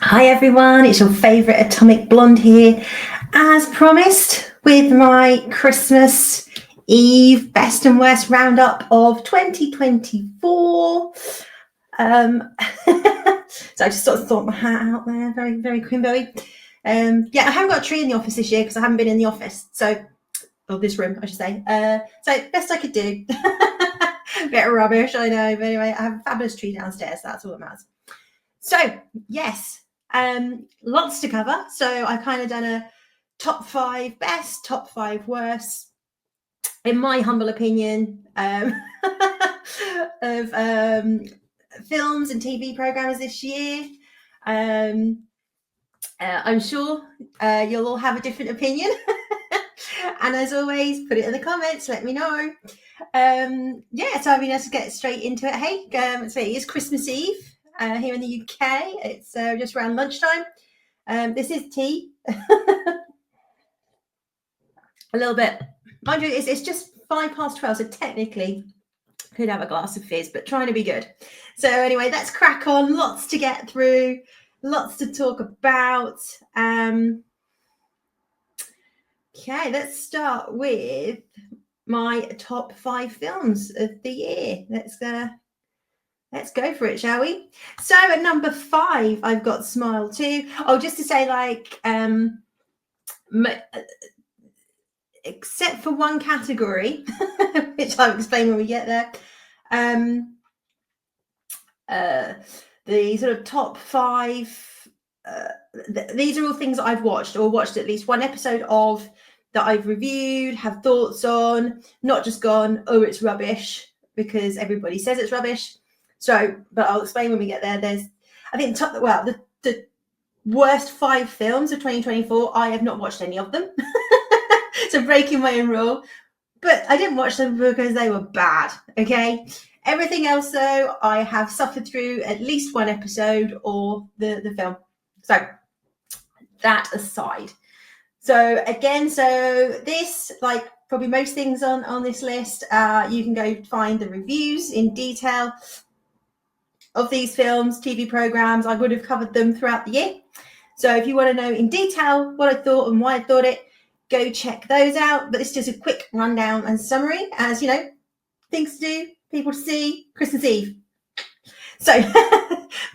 Hi everyone, it's your favourite Atomic Blonde here, as promised, with my Christmas Eve best and worst roundup of 2024. So I just sort of thought my hat out there, very, very Quimbo-y. I haven't got a tree in the office this year because I haven't been in the office, or this room, I should say. So best I could do. Bit of rubbish, I know, but anyway, I have a fabulous tree downstairs, that's all that matters. So, yes, lots to cover. So I kind of done a top 5 best, top 5 worst, in my humble opinion, of films and TV programs this year. I'm sure you'll all have a different opinion. And as always, put it in the comments, let me know. So let's get straight into it. Hey, so it is Christmas Eve. Here in the UK, it's just around lunchtime. This is tea. A little bit. Mind you, it's just 12:05, so technically could have a glass of fizz, but trying to be good. So anyway, let's crack on. Lots to get through, lots to talk about. Okay, let's start with my top 5 films of the year. Let's go for it, shall we? So at number 5, I've got Smile 2. Oh, just to say, except for one category, which I'll explain when we get there. The sort of top 5, these are all things that I've watched or watched at least one episode of that I've reviewed, have thoughts on, not just gone, oh, it's rubbish, because everybody says it's rubbish. So, but I'll explain when we get there. The worst 5 films of 2024, I have not watched any of them. So breaking my own rule. But I didn't watch them because they were bad, okay? Everything else, though, I have suffered through at least one episode or the film. So, that aside. So, again, this, like probably most things on this list, you can go find the reviews in detail of these films, TV programs. I would have covered them throughout the year. So if you want to know in detail what I thought and why I thought it, go check those out. But it's just a quick rundown and summary, as you know, things to do, people to see, Christmas Eve. So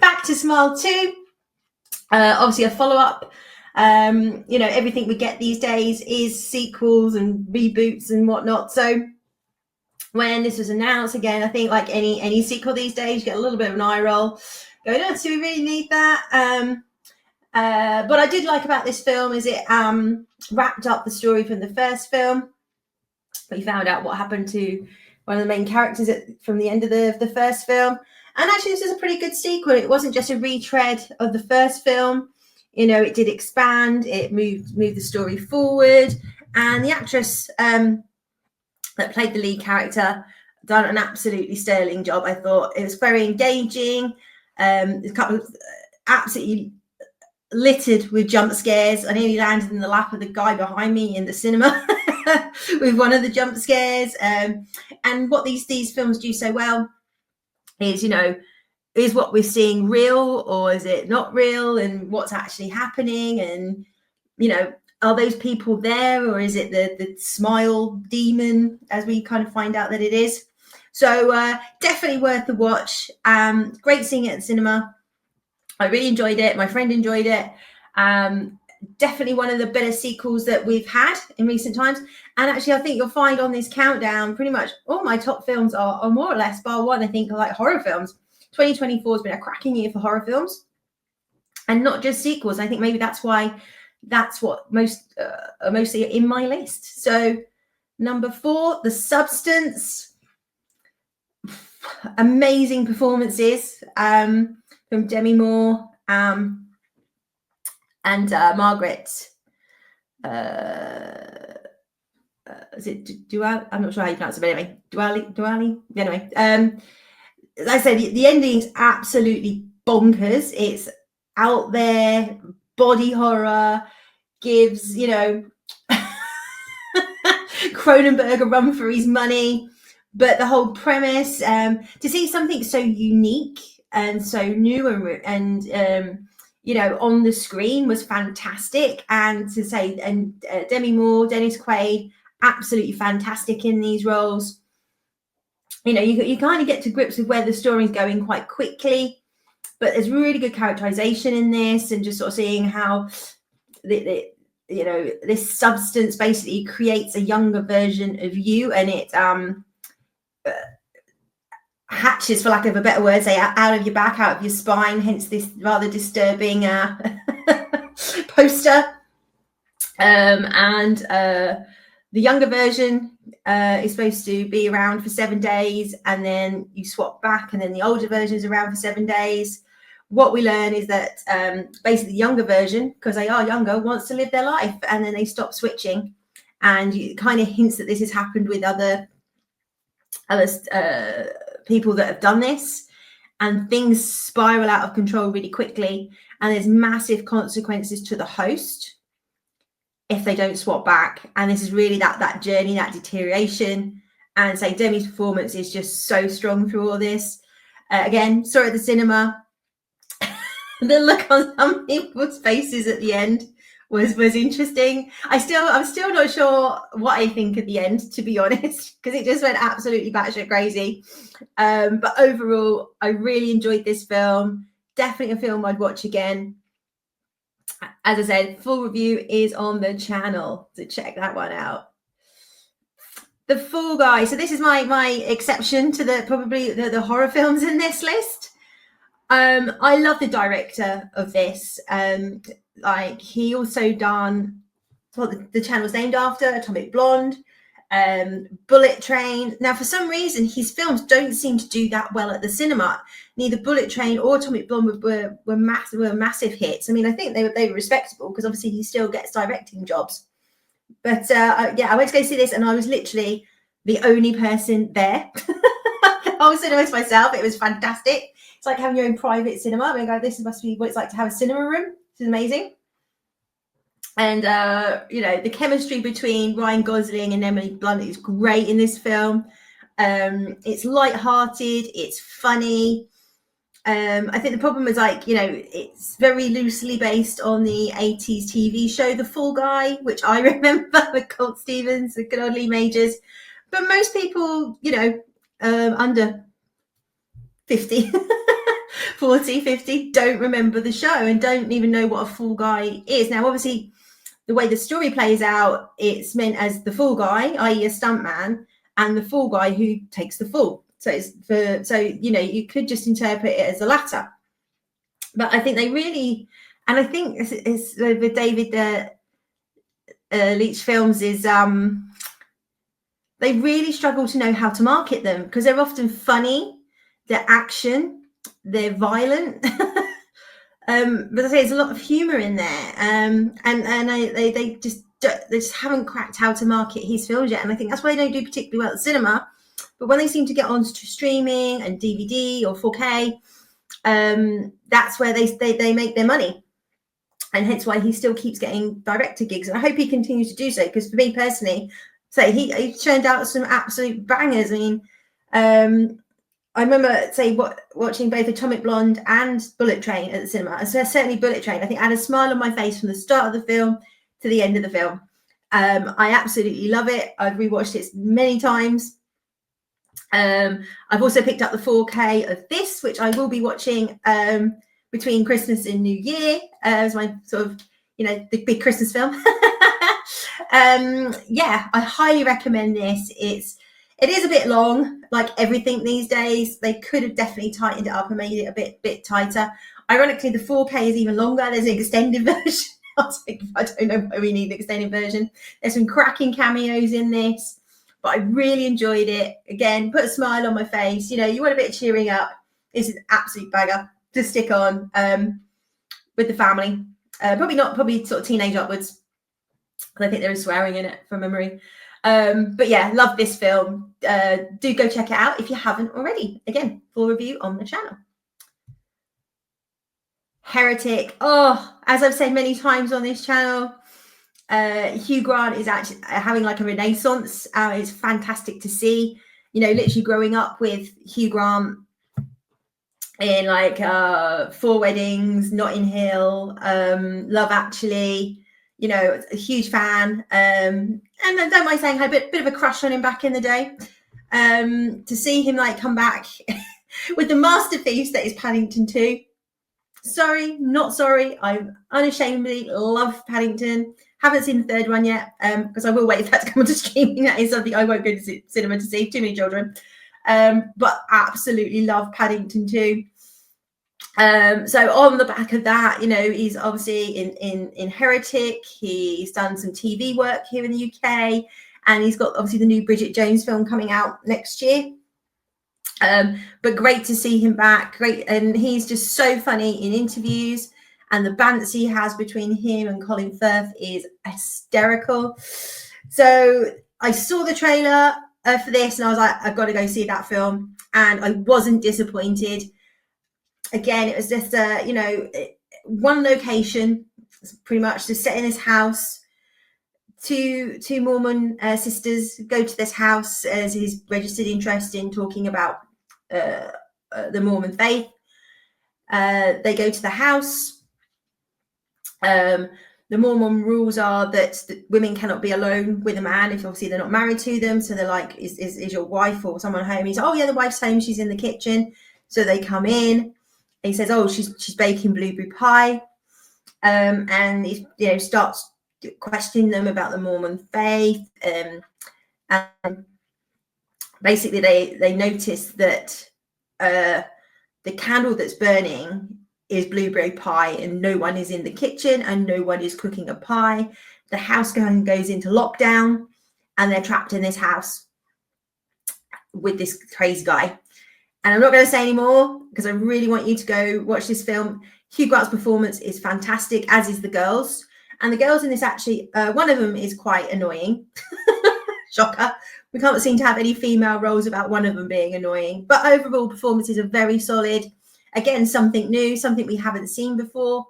back to Smile 2. Obviously a follow-up. Everything we get these days is sequels and reboots and whatnot. So when this was announced, again, I think like any sequel these days, you get a little bit of an eye roll. Going, oh, do we really need that? But I did like about this film is it wrapped up the story from the first film. We found out what happened to one of the main characters from the end of the first film. And actually, this is a pretty good sequel. It wasn't just a retread of the first film. You know, it did expand. It moved the story forward. And the actress that played the lead character done an absolutely sterling job. I thought it was very engaging. A couple of absolutely littered with jump scares. I nearly landed in the lap of the guy behind me in the cinema with one of the jump scares. And what these films do so well is, is what we're seeing real or is it not real, and what's actually happening, and are those people there, or is it the smile demon, as we kind of find out that it is. So definitely worth the watch. Great seeing it at the cinema. I really enjoyed it. My friend enjoyed it. Definitely one of the better sequels that we've had in recent times. And actually, I think you'll find on this countdown, pretty much all my top films are more or less, bar one, I think, are like horror films. 2024 has been a cracking year for horror films. And not just sequels. I think maybe that's what mostly in my list. So number 4, The Substance. Amazing performances from Demi Moore and Margaret. Is it Dual? I'm not sure how you pronounce it, but anyway, Duali. Anyway, as I said, the ending is absolutely bonkers. It's out there, body horror, gives Cronenberg a run for his money. But the whole premise, to see something so unique and so new and on the screen was fantastic. And to say, and Demi Moore, Dennis Quaid, absolutely fantastic in these roles. You kind of get to grips with where the story's going quite quickly, but there's really good characterization in this, and just sort of seeing how this substance basically creates a younger version of you, and it hatches, for lack of a better word, say out of your back, out of your spine, hence this rather disturbing poster. And the younger version is supposed to be around for 7 days, and then you swap back, and then the older version is around for 7 days. What we learn is that basically the younger version, because they are younger, wants to live their life, and then they stop switching. And it kind of hints that this has happened with other people that have done this, and things spiral out of control really quickly, and there's massive consequences to the host if they don't swap back. And this is really that journey, that deterioration. And say Demi's performance is just so strong through all this. Again, saw it at the cinema. The look on some people's faces at the end was interesting. I'm still not sure what I think at the end, to be honest, because it just went absolutely batshit crazy. But overall, I really enjoyed this film. Definitely a film I'd watch again. As I said, full review is on the channel, so check that one out. The Fall Guy. So this is my exception to the horror films in this list. I love the director of this. He also done what the channel's named after, Atomic Blonde, Bullet Train. Now, for some reason, his films don't seem to do that well at the cinema. Neither Bullet Train or Atomic Blonde were massive hits. I mean, I think they were respectable, because obviously he still gets directing jobs. But I went to go see this, and I was literally the only person there. The whole cinema to myself. It was fantastic. It's like having your own private cinema. I mean, this must be what it's like to have a cinema room. It's amazing. And the chemistry between Ryan Gosling and Emily Blunt is great in this film. It's light-hearted, it's funny. I think the problem is it's very loosely based on the 80s TV show The Fall Guy, which I remember with Colt Stevens, the good old Lee Majors. But most people, under 50, 40, 50, don't remember the show and don't even know what a Fall Guy is. Now, obviously, the way the story plays out, it's meant as the Fall Guy, i.e. a stuntman, and the Fall Guy who takes the fall. So you could just interpret it as the latter. But I think they really, and I think it's with David Leitch films, is they really struggle to know how to market them, because they're often funny, they're action, they're violent. But I say there's a lot of humor in there, and they just haven't cracked how to market his films yet. And I think that's why they don't do particularly well at cinema. But when they seem to get on to streaming and DVD or 4K, that's where they make their money. And hence why he still keeps getting director gigs. And I hope he continues to do so, because for me personally, he churned out some absolute bangers. I mean, I remember, watching both Atomic Blonde and Bullet Train at the cinema. And so certainly Bullet Train, I think I had a smile on my face from the start of the film to the end of the film. I absolutely love it. I've rewatched it many times. I've also picked up the 4K of this, which I will be watching between Christmas and New Year as my sort of, the big Christmas film. I highly recommend this. It is a bit long, like everything these days. They could have definitely tightened it up and made it a bit tighter. Ironically, the 4K is even longer. There's an extended version. I was like, I don't know why we need the extended version. There's some cracking cameos in this, but I really enjoyed it. Again, put a smile on my face. You want a bit of cheering up. This is an absolute bagger to stick on with the family. Probably sort of teenage upwards, because I think there is swearing in it from memory. But yeah, love this film. Do go check it out if you haven't already. Again, full review on the channel. Heretic. Oh, as I've said many times on this channel, Hugh Grant is actually having like a renaissance. It's fantastic to see. Literally growing up with Hugh Grant in like Four Weddings, Notting Hill, Love Actually. You know, a huge fan. And I don't mind saying I had a bit of a crush on him back in the day. To see him like come back with the masterpiece that is Paddington 2. Sorry, not sorry. I unashamedly love Paddington. Haven't seen the third one yet, because I will wait for that to come onto streaming. That is something I won't go to cinema to see. Too many children. But absolutely love Paddington 2. So on the back of that, you know, he's obviously in Heretic. He's done some TV work here in the UK, and he's got obviously the new Bridget Jones film coming out next year. But great to see him back. Great, and he's just so funny in interviews, and the banter he has between him and Colin Firth is hysterical. So I saw the trailer for this, and I was like, I've got to go see that film, and I wasn't disappointed. Again, it was just you know, one location, pretty much, just set in his house. Two Mormon sisters go to this house as his registered interest in talking about the Mormon faith. They go to the house. The Mormon rules are that women cannot be alone with a man if obviously they're not married to them. So they're like, is your wife or someone home? He's, oh yeah, the wife's home. She's in the kitchen. So they come in. He says, oh, she's baking blueberry pie. And he, you know, starts questioning them about the Mormon faith. And basically they notice that the candle that's burning is blueberry pie, and no one is in the kitchen and no one is cooking a pie. The house goes into lockdown, and they're trapped in this house with this crazy guy. And I'm not going to say any more because I really want you to go watch this film. Hugh Grant's performance is fantastic, as is the girls. And the girls in this actually, one of them is quite annoying. Shocker. We can't seem to have any female roles about one of them being annoying. But overall, performances are very solid. Again, something new, something we haven't seen before.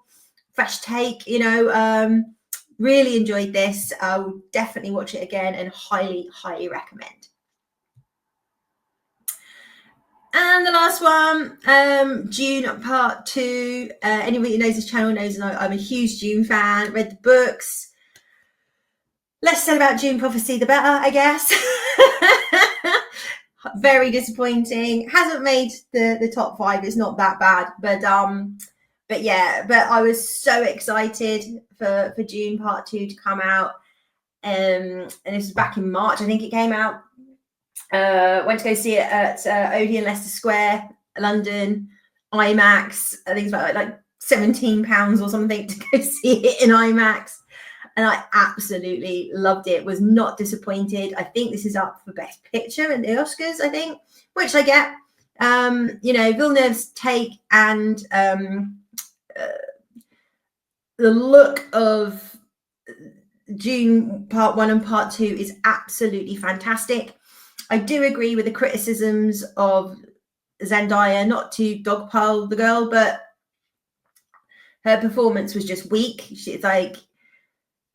Fresh take, you know. Really enjoyed this. I will definitely watch it again and highly, highly recommend. And the last one, Dune Part 2. Anybody who knows this channel knows I'm a huge Dune fan. Read the books. Less said about Dune Prophecy, the better, I guess. Very disappointing. Hasn't made the top 5. It's not that bad, but yeah. But I was so excited for Dune Part 2 to come out, and this was back in March. I think it came out. Went to go see it at Odeon Leicester Square, London, IMAX. I think it's about like £17 or something to go see it in IMAX. And I absolutely loved it. Was not disappointed. I think this is up for Best Picture in the Oscars, I think, which I get. You know, Villeneuve's take and the look of Dune Part 1 and Part 2 is absolutely fantastic. I do agree with the criticisms of Zendaya, not to dogpile the girl, but her performance was just weak. She's like,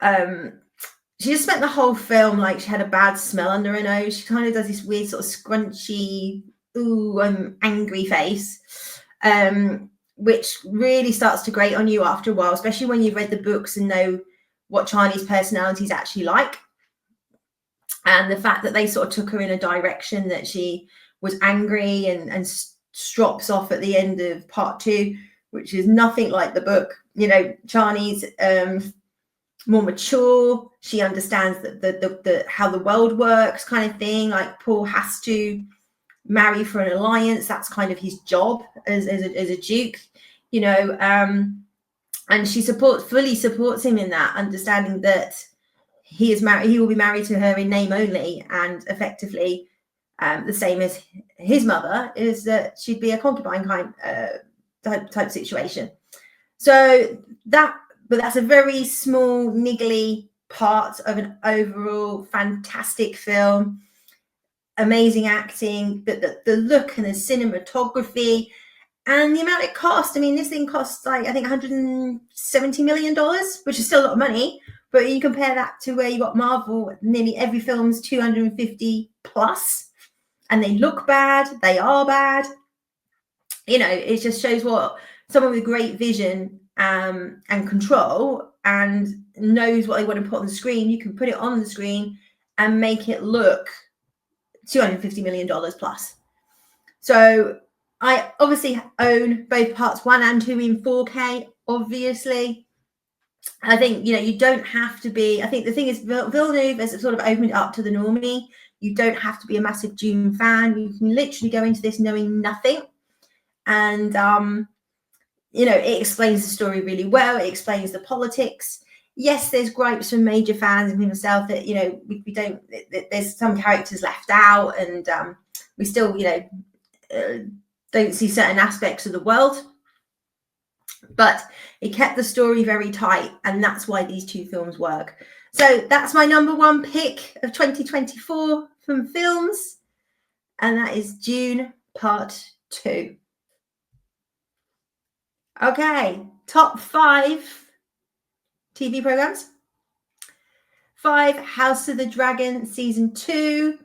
she just spent the whole film like she had a bad smell under her nose. She kind of does this weird sort of scrunchy, ooh, I'm angry face, which really starts to grate on you after a while, especially when you've read the books and know what Chani's personality is actually like. And the fact that they sort of took her in a direction that she was angry and strops off at the end of Part 2, which is nothing like the book. You know, Chani's more mature. She understands the how the world works, kind of thing. Like Paul has to marry for an alliance. That's kind of his job as a duke, you know. And she fully supports him in that, understanding that he will be married to her in name only, and effectively the same as his mother is that she'd be a concubine kind type situation. So that's a very small, niggly part of an overall fantastic film. Amazing acting, but the look and the cinematography and the amount it cost. I mean, this thing costs like, I think $170 million, which is still a lot of money. But you compare that to where you got Marvel, nearly every film's 250 plus, and they look bad, they are bad. it just shows what someone with great vision and control and knows what they want to put on the screen. You can put it on the screen and make it look $250 million plus. So I obviously own both parts 1 and 2 in 4K, obviously. I think, you don't have to be, I think the thing is, Villeneuve has sort of opened it up to the normie. You don't have to be a massive Dune fan. You can literally go into this knowing nothing. And, it explains the story really well. It explains the politics. Yes, there's gripes from major fans and myself that, we don't, there's some characters left out, and we still, don't see certain aspects of the world. But it kept the story very tight, and that's why these 2 films work. So that's my number 1 pick of 2024 from films, and that is Dune Part 2. Okay, top 5 TV programs. 5, House of the Dragon Season 2.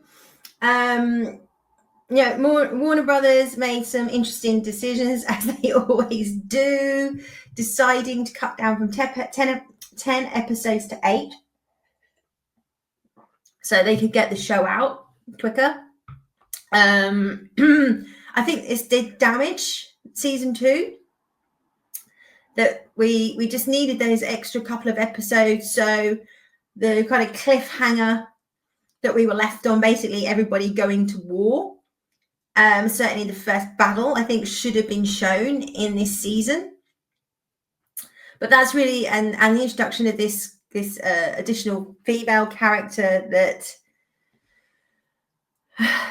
Warner Brothers made some interesting decisions, as they always do, deciding to cut down from 10 episodes to 8, so they could get the show out quicker. I think this did damage Season 2, that we just needed those extra couple of episodes, so the kind of cliffhanger that we were left on, basically everybody going to war, certainly the first battle, I think should have been shown in this season. But that's really, and the introduction of this additional female character that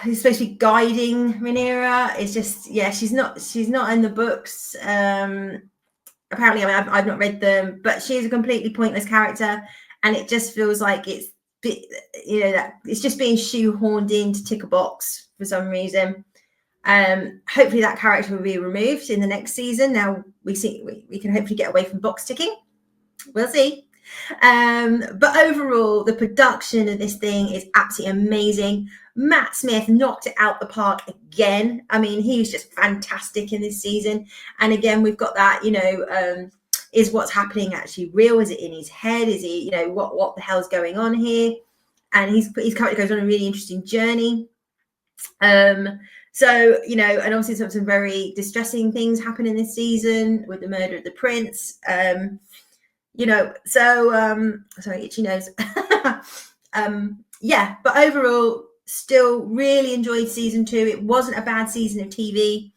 is supposed to be guiding Rhaenyra is just, she's not in the books. Apparently, I've not read them, but she's a completely pointless character, and it just feels like it's, that it's just being shoehorned in to tick a box for some reason. Hopefully that character will be removed in the next season. Now we can hopefully get away from box ticking. We'll see. But overall, the production of this thing is absolutely amazing. Matt Smith knocked it out the park again. I mean, he was just fantastic in this season. And again, we've got that, is what's happening actually real? Is it in his head? Is he, what the hell's going on here? And his character goes on a really interesting journey. So, and obviously some very distressing things happen in this season with the murder of the prince. Sorry, itchy nose. But overall, still really enjoyed Season 2. It wasn't a bad season of TV,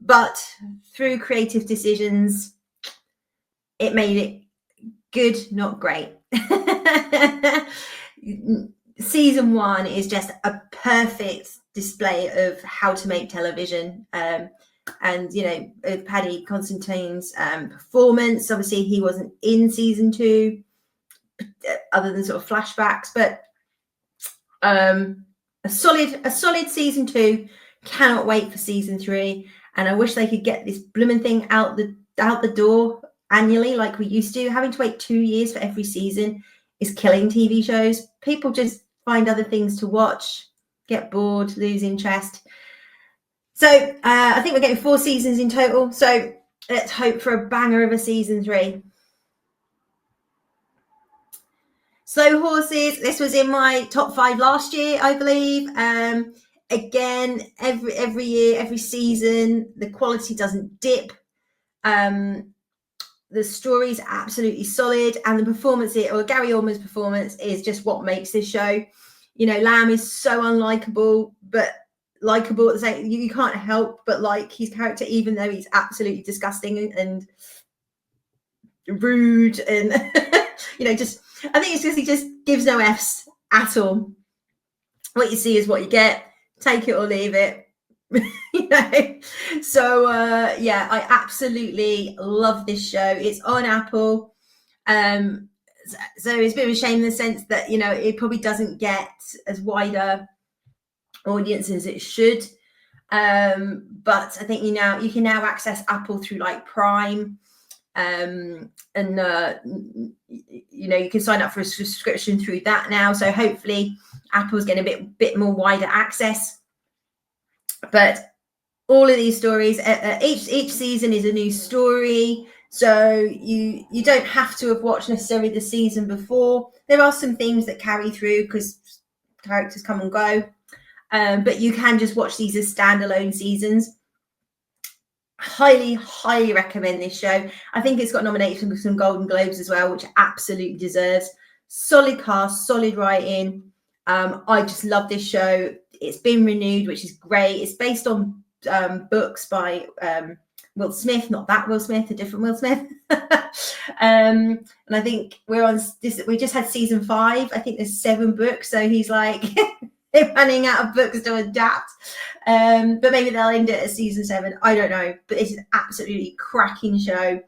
but through creative decisions, it made it good, not great. Season 1 is just a perfect display of how to make television. And Paddy Considine's performance, obviously he wasn't in Season 2 other than sort of flashbacks, but a solid Season 2. Cannot wait for Season 3, and I wish they could get this blooming thing out the door annually like we used to. Having to wait 2 years for every season is killing TV shows. People just find other things to watch, get bored, lose interest. So I think we're getting 4 seasons in total. So let's hope for a banger of a Season 3. Slow Horses. This was in my top 5 last year, I believe. Again, every year, every season, the quality doesn't dip. The story's absolutely solid, and the performance, or Gary Oldman's performance, is just what makes this show. Lamb is so unlikable, but likable at the same. You can't help but like his character, even though he's absolutely disgusting and rude, and just. I think it's just he just gives no F's at all. What you see is what you get. Take it or leave it. So I absolutely love this show. It's on Apple. So it's a bit of a shame in the sense that it probably doesn't get as wider audience as it should. But I think you can now access Apple through like Prime. And you can sign up for a subscription through that now, so hopefully Apple's getting a bit more wider access. But all of these stories, each season is a new story. So you don't have to have watched necessarily the season before. There are some themes that carry through because characters come and go. But you can just watch these as standalone seasons. Highly recommend this show. I think it's got nominations for some Golden Globes as well, which it absolutely deserves. Solid cast, solid writing. I just love this show. It's been renewed, which is great. It's based on books by Will Smith, not that Will Smith, a different Will Smith. And I think we're on this. We just had season 5. I think there's 7 books, so he's like they're running out of books to adapt. But maybe they'll end it at season 7. I don't know. But it's an absolutely cracking show.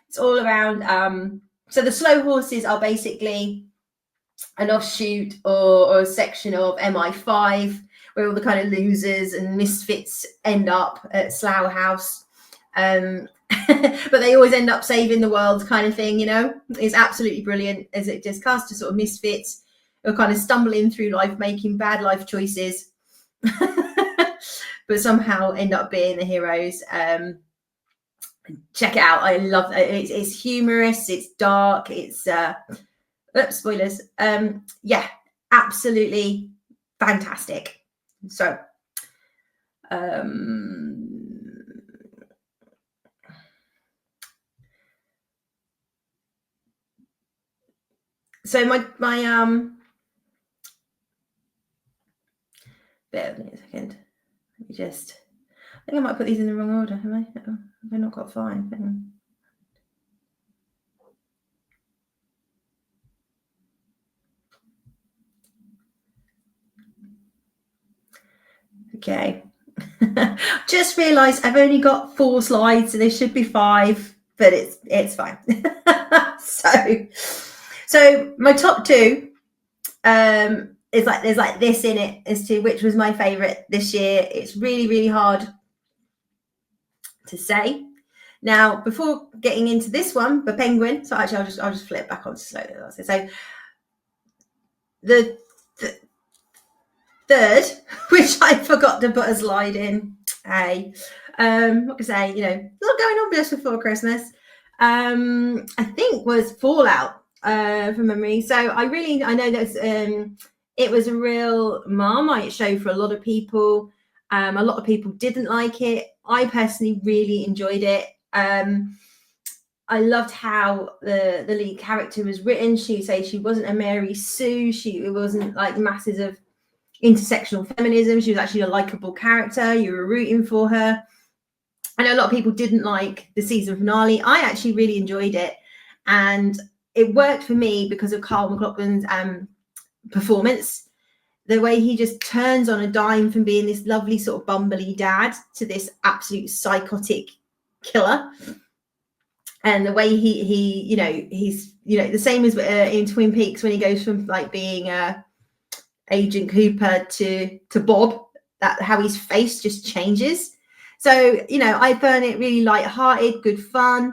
It's all around. So the Slow Horses are basically an offshoot or a section of MI5, where all the kind of losers and misfits end up at Slough House. But they always end up saving the world, kind of thing, you know. It's absolutely brilliant, as it just casts a sort of misfits who are kind of stumbling through life, making bad life choices, but somehow end up being the heroes. Check it out. I love it. It's humorous, it's dark, it's spoilers. Yeah, absolutely fantastic. So so my bear with me a second. Let me just, I think I might put these in the wrong order, have I? Have I not got 5? Hang on. Okay. Just realised I've only got 4 slides, so there should be 5, but it's fine. So my top 2 is like, there's like this in it as to which was my favourite this year. It's really hard to say. Now, before getting into this one, the Penguin. So actually, I'll just flip back onto slowly. So the third, which I forgot to put a slide in. Hey, what can I say? You know, a lot going on just before Christmas. I think was Fallout from memory. So I know that it was a real Marmite show for a lot of people. A lot of people didn't like it. I personally really enjoyed it. I loved how the lead character was written. She wasn't a Mary Sue. It wasn't like masses of intersectional feminism. She was actually a likable character. You were rooting for her. I know a lot of people didn't like the season finale. I actually really enjoyed it, and it worked for me because of Carl McLaughlin's performance. The way he just turns on a dime from being this lovely sort of bumbly dad to this absolute psychotic killer. And the way he's the same as in Twin Peaks, when he goes from like being Agent Cooper to Bob, that how his face just changes. So, you know, I found it really light-hearted, good fun.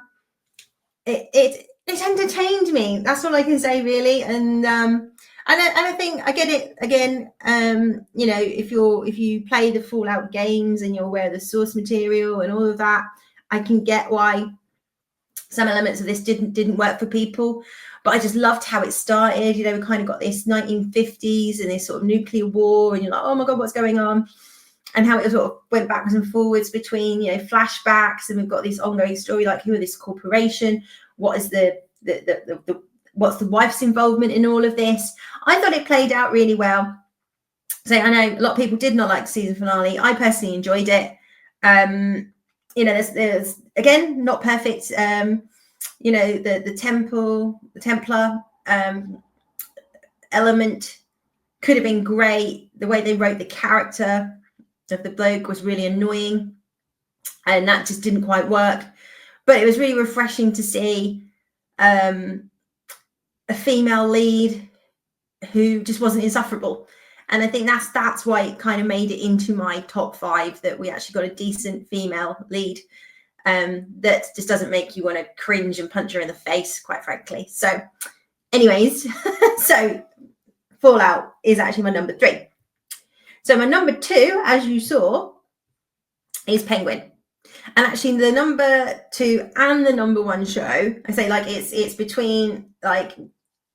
It entertained me. That's all I can say, really. And I think I get it again. You know, if you play the Fallout games and you're aware of the source material and all of that, I can get why some elements of this didn't work for people. But I just loved how it started. You know, we kind of got this 1950s and this sort of nuclear war, and you're like, oh my God, what's going on? And how it sort of went backwards and forwards between, you know, flashbacks, and we've got this ongoing story, like who are this corporation? What is what's the wife's involvement in all of this? I thought it played out really well. So I know a lot of people did not like the season finale. I personally enjoyed it. You know, there's again, not perfect. You know, the Templar element could have been great. The way they wrote the character of the bloke was really annoying, and that just didn't quite work. But it was really refreshing to see a female lead who just wasn't insufferable. And I think that's why it kind of made it into my top 5, that we actually got a decent female lead that just doesn't make you want to cringe and punch her in the face, quite frankly. So anyways, so Fallout is actually my number 3. So my number 2, as you saw, is Penguin. And actually the number 2 and the number 1 show, I say, like, it's between, like,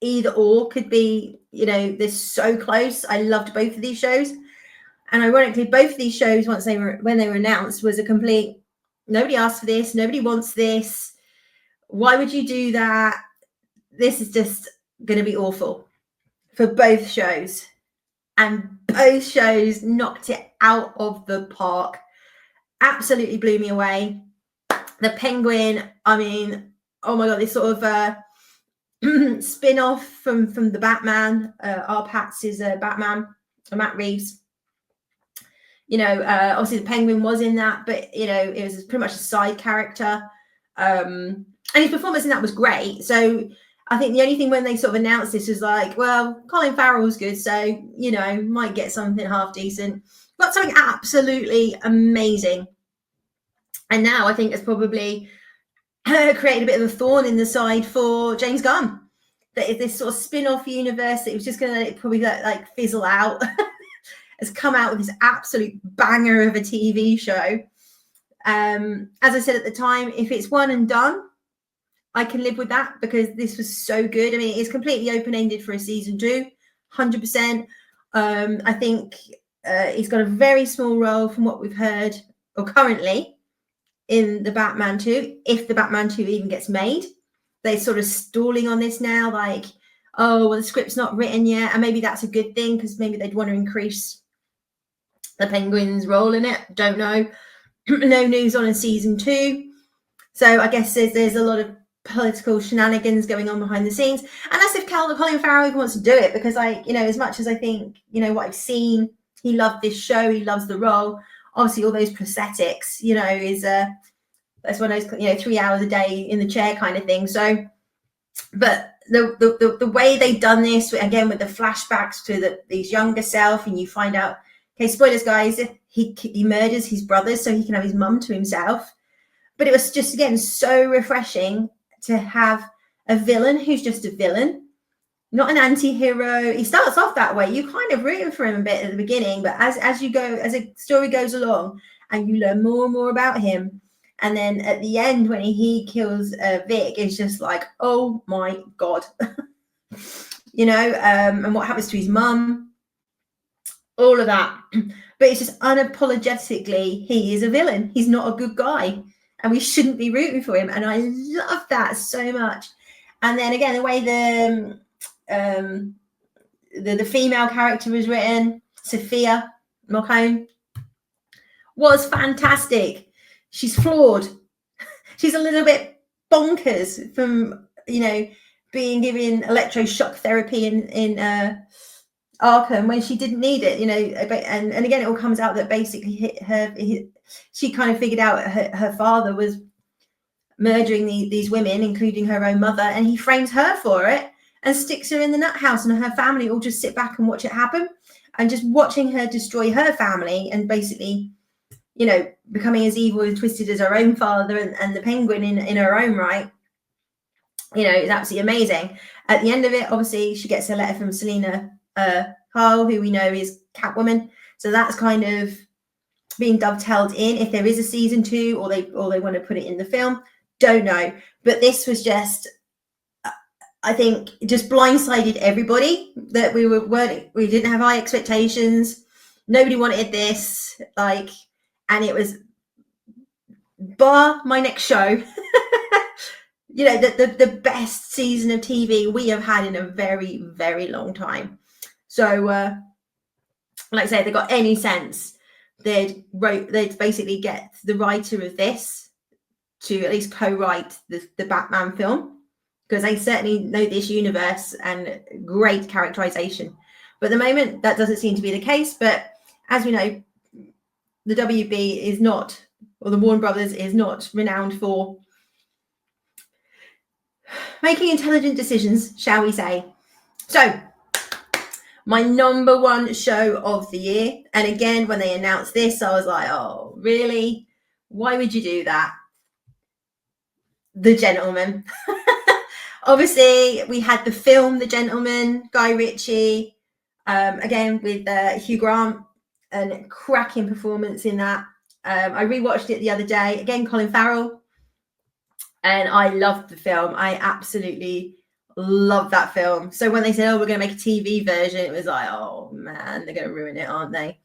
either or could be, they're so close. I loved both of these shows. And ironically, both of these shows, when they were announced, was a complete, nobody asked for this, nobody wants this. Why would you do that? This is just going to be awful for both shows. And both shows knocked it out of the park. Absolutely blew me away. The Penguin, I mean, oh my God, this sort of spin-off from the Batman, our Pats is Batman, Matt Reeves. Obviously the Penguin was in that, but it was pretty much a side character. And his performance in that was great. So I think the only thing when they sort of announced this was like, well, Colin Farrell's good, so might get something half decent. Got something absolutely amazing. And now I think it's probably created a bit of a thorn in the side for James Gunn. That this sort of spin-off universe that was just going to probably like fizzle out has come out with this absolute banger of a TV show. As I said at the time, if it's one and done, I can live with that because this was so good. I mean, it's completely open-ended for a season 2, 100%. I think he's got a very small role from what we've heard, or currently, in the Batman 2, if the Batman 2 even gets made. They're sort of stalling on this now, like, oh, well, the script's not written yet, and maybe that's a good thing because maybe they'd want to increase the Penguin's role in it. Don't know. No news on a season 2. So I guess there's a lot of political shenanigans going on behind the scenes. And that's if Colin Farrell even wants to do it, because as much as I think, what I've seen, he loved this show, he loves the role. Obviously, all those prosthetics, is that's one of those, 3 hours a day in the chair kind of thing. So, but the way they've done this, again, with the flashbacks to his younger self, and you find out, okay, spoilers, guys, he murders his brothers so he can have his mum to himself. But it was just, again, so refreshing to have a villain who's just a villain, not an anti-hero. He starts off that way. You kind of rooting for him a bit at the beginning, but as a story goes along and you learn more and more about him, and then at the end when he kills Vic, it's just like, oh my God. And what happens to his mum, all of that. But it's just unapologetically, he is a villain. He's not a good guy. And we shouldn't be rooting for him. And I love that so much. And then again, the way the female character was written, Sophia Mulcahy, was fantastic. She's flawed. She's a little bit bonkers from, being given electroshock therapy in Arkham when she didn't need it, and again, it all comes out that basically she kind of figured out her father was murdering these women, including her own mother, and he frames her for it and sticks her in the nut house, and her family all just sit back and watch it happen, and just watching her destroy her family and basically, becoming as evil and twisted as her own father and the Penguin in her own right, is absolutely amazing. At the end of it, obviously, she gets a letter from Selena Kyle, who we know is Catwoman. So that's kind of being dovetailed in if there is a season 2, or they want to put it in the film. Don't know. But this was just, I think, just blindsided everybody that we didn't have high expectations. Nobody wanted this, and it was, bar my next show, the best season of TV we have had in a very, very long time. So, like I say, if they got any sense, they'd basically get the writer of this to at least co-write the Batman film, because they certainly know this universe and great characterization. But at the moment, that doesn't seem to be the case. But as we know, the WB is not, or the Warner Brothers is not renowned for making intelligent decisions, shall we say. So, my number 1 show of the year. And again, when they announced this, I was like, oh, really? Why would you do that? The Gentleman. Obviously, we had the film The Gentleman, Guy Ritchie, again with Hugh Grant, and cracking performance in that. I rewatched it the other day. Again, Colin Farrell. And I loved the film. I absolutely loved that film. So when they said, oh, we're going to make a TV version, it was like, oh, man, they're going to ruin it, aren't they?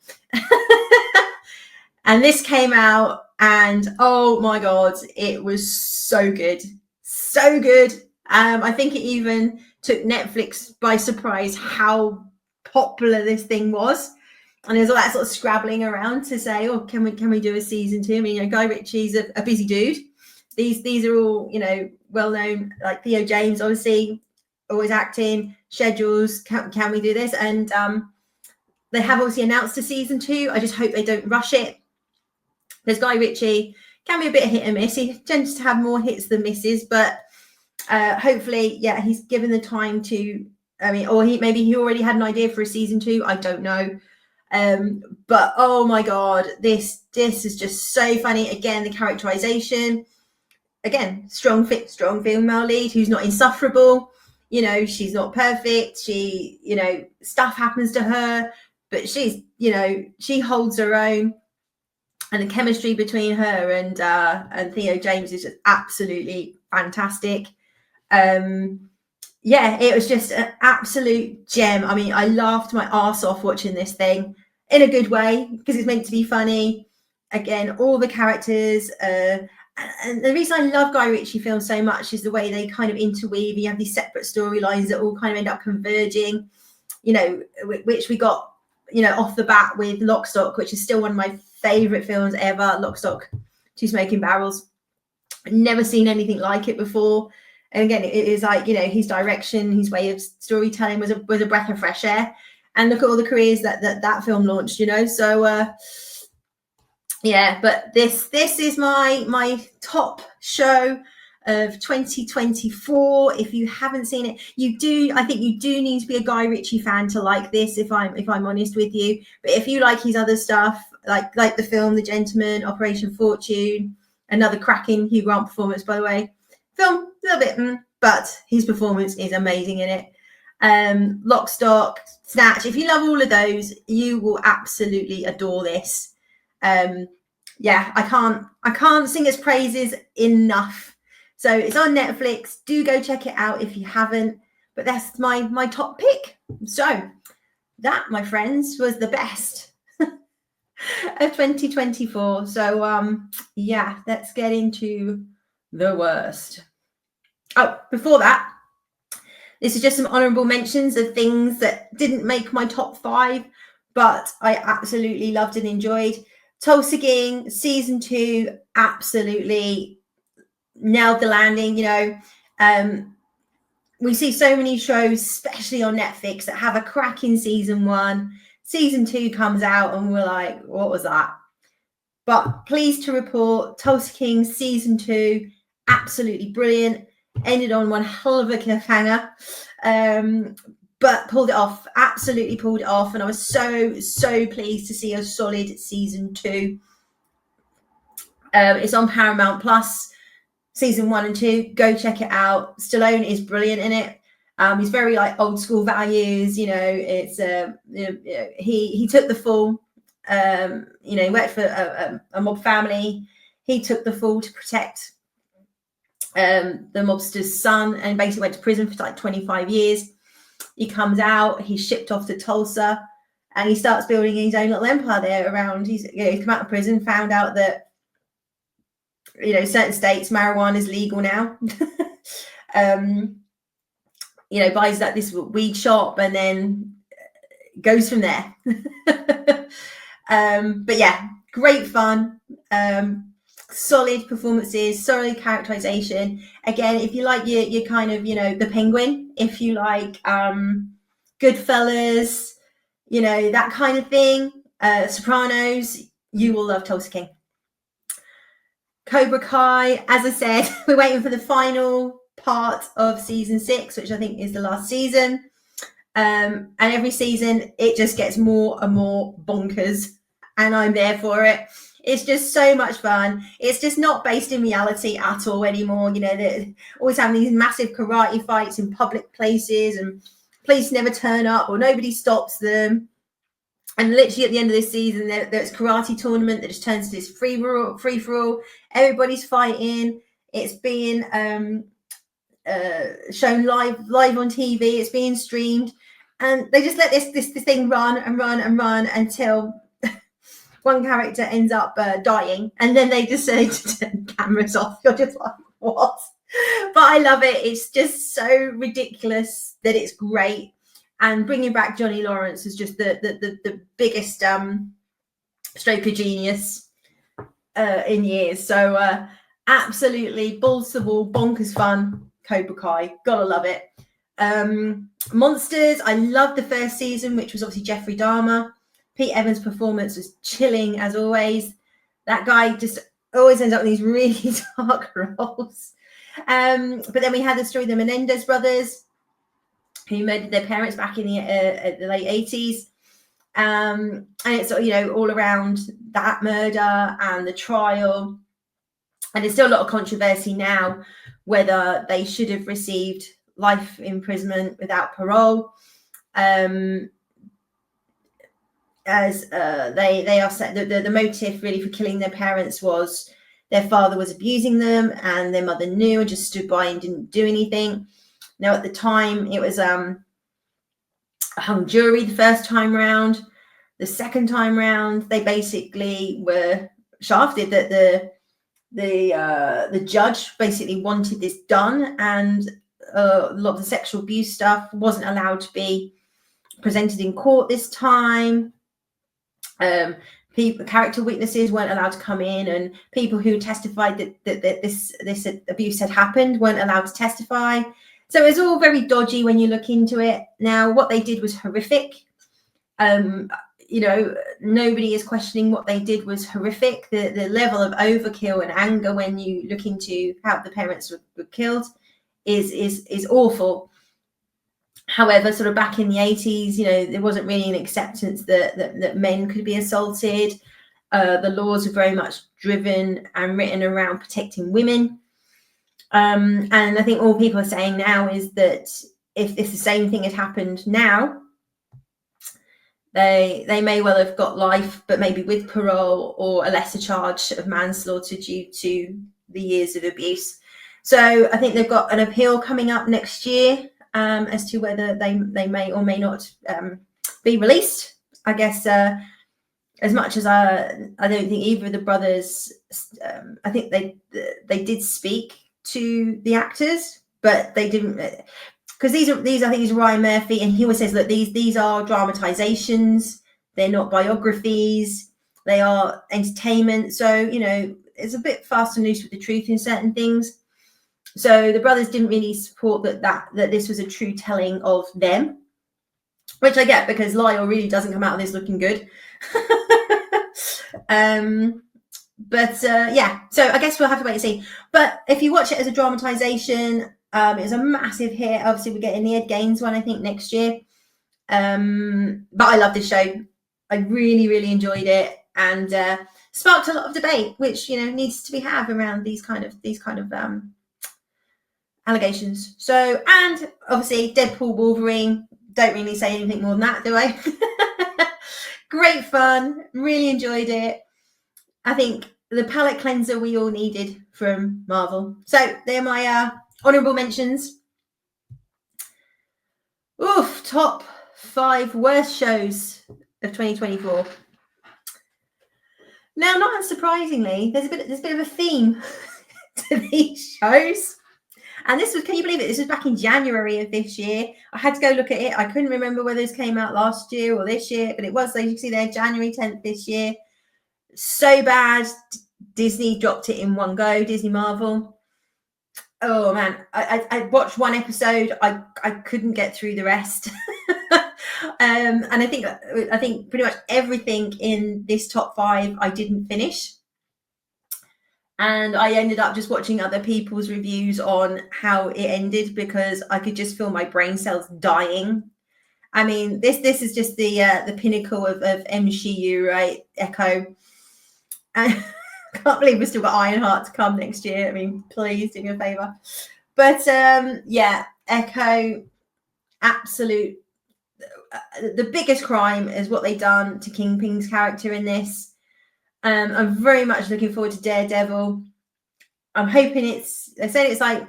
And this came out, and oh, my God, it was so good. So good. I think it even took Netflix by surprise how popular this thing was. And there's all that sort of scrabbling around to say, oh, can we do a season 2? I mean, you know, Guy Ritchie's a busy dude. These are all, you know, well known, like Theo James, obviously, always acting, schedules. Can we do this? And they have obviously announced a season 2. I just hope they don't rush it. There's Guy Ritchie, can be a bit of hit and miss. He tends to have more hits than misses, but hopefully, yeah, he's given the time to. I mean, or maybe he already had an idea for a season 2. I don't know. But oh my God, this is just so funny. Again, the characterization. Again, strong female lead who's not insufferable. You know, she's not perfect. She, you know, stuff happens to her, but she's, you know, she holds her own. And the chemistry between her and Theo James is just absolutely fantastic. Yeah, it was just an absolute gem. I mean, I laughed my arse off watching this thing in a good way because it's meant to be funny. Again, all the characters. And the reason I love Guy Ritchie films so much is the way they kind of interweave. You have these separate storylines that all kind of end up converging, you know, which we got, you know, off the bat with Lock, Stock, which is still one of my favorite films ever. Lock, Stock, Two Smoking Barrels. Never seen anything like it before. And again, it is like, you know, his direction, his way of storytelling was a breath of fresh air. And look at all the careers that film launched, you know. So yeah, but this is my top show of 2024. If you haven't seen it, I think you do need to be a Guy Ritchie fan to like this, if I'm honest with you. But if you like his other stuff, like the film The Gentleman, Operation Fortune, another cracking Hugh Grant performance, by the way. Film a little bit, but his performance is amazing in it. Lock, Stock, Snatch. If you love all of those, you will absolutely adore this. Yeah, I can't sing its praises enough. So it's on Netflix. Do go check it out if you haven't. But that's my top pick. So that, my friends, was the best of 2024. So yeah, let's get into the worst. Oh, before that, this is just some honorable mentions of things that didn't make my top 5, but I absolutely loved and enjoyed. Tulsa King season 2 absolutely nailed the landing. You know, we see so many shows, especially on Netflix, that have a cracking season 1. Season 2 comes out and we're like, what was that? But pleased to report, Tulsa King season 2, absolutely brilliant. Ended on one hell of a cliffhanger, but pulled it off. Absolutely pulled it off, and I was so pleased to see a solid season 2. It's on Paramount Plus, season 1 and 2. Go check it out. Stallone is brilliant in it. He's very like old school values. You know, it's he took the fall. You know, he worked for a mob family. He took the fall to protect the mobster's son, and basically went to prison for like 25 years. He comes out, he's shipped off to Tulsa, and he starts building his own little empire there around. He's come out of prison, found out that, you know, certain states marijuana is legal now. You know, buys that this weed shop and then goes from there. But yeah, great fun. Solid performances, solid characterization. Again, if you like your kind of, you know, The Penguin, if you like Goodfellas, you know, that kind of thing, Sopranos, you will love Tulsa King. Cobra Kai, as I said, we're waiting for the final part of season 6, which I think is the last season. And every season it just gets more and more bonkers, and I'm there for it. It's just so much fun. It's just not based in reality at all anymore. You know, they're always having these massive karate fights in public places, and police never turn up or nobody stops them. And literally at the end of this season, there's karate tournament that just turns to this free for all. Everybody's fighting. It's being shown live on TV. It's being streamed, and they just let this thing run and run and run until one character ends up dying, and then they decide to turn cameras off. You're just like, what? But I love it. It's just so ridiculous that it's great. And bringing back Johnny Lawrence is just the biggest stroke of genius in years. So absolutely balls to the wall, bonkers fun. Cobra Kai, gotta love it. Monsters, I loved the first season, which was obviously Jeffrey Dahmer. Pete Evans' performance was chilling as always. That guy just always ends up in these really dark roles. But then we had the story of the Menendez brothers, who murdered their parents back in the late 80s. And it's, all around that murder and the trial. And there's still a lot of controversy now whether they should have received life imprisonment without parole. As they are said, the motive really for killing their parents was their father was abusing them, and their mother knew and just stood by and didn't do anything. Now, at the time, it was a hung jury the first time round. The second time round, they basically were shafted. That the judge basically wanted this done, and a lot of the sexual abuse stuff wasn't allowed to be presented in court this time. Character witnesses weren't allowed to come in, and people who testified that this abuse had happened weren't allowed to testify. So it's all very dodgy when you look into it. Now, what they did was horrific. Nobody is questioning what they did was horrific. The level of overkill and anger when you look into how the parents were killed is awful. However, sort of back in the 80s, there wasn't really an acceptance that men could be assaulted. The laws were very much driven and written around protecting women. And I think all people are saying now is that if the same thing had happened now, they may well have got life, but maybe with parole or a lesser charge of manslaughter due to the years of abuse. So I think they've got an appeal coming up next year as to whether they may or may not be released. I guess as much as I don't think either of the brothers, I think they did speak to the actors, but they didn't, because these I think is Ryan Murphy, and he always says, look, these are dramatizations, they're not biographies, they are entertainment. So it's a bit fast and loose with the truth in certain things. So the brothers didn't really support that this was a true telling of them, which I get, because Lyle really doesn't come out of this looking good. Yeah, so I guess we'll have to wait and see. But if you watch it as a dramatization, it was a massive hit. Obviously, we're getting the Ed Gaines one, I think, next year. But I love this show. I really, really enjoyed it, and sparked a lot of debate, which needs to be had around these kind of allegations. So, and obviously, Deadpool Wolverine. Don't really say anything more than that, do I? Great fun. Really enjoyed it. I think the palate cleanser we all needed from Marvel. So they're my honorable mentions. Top 5 worst shows of 2024. Now, not unsurprisingly, there's a bit of a theme to these shows. And this was, can you believe it? This was back in January of this year. I had to go look at it. I couldn't remember whether this came out last year or this year, but it was, so you can see there, January 10th this year. So bad, Disney dropped it in one go, Disney Marvel. Oh man, I watched one episode. I couldn't get through the rest. And I think pretty much everything in this top 5 I didn't finish. And I ended up just watching other people's reviews on how it ended, because I could just feel my brain cells dying. I mean, this is just the pinnacle of MCU, right? Echo. And I can't believe we've still got Ironheart to come next year. I mean, please do me a favour. But yeah, Echo, absolute the biggest crime is what they've done to Kingpin's character in this. I'm very much looking forward to Daredevil. I'm hoping they said it's like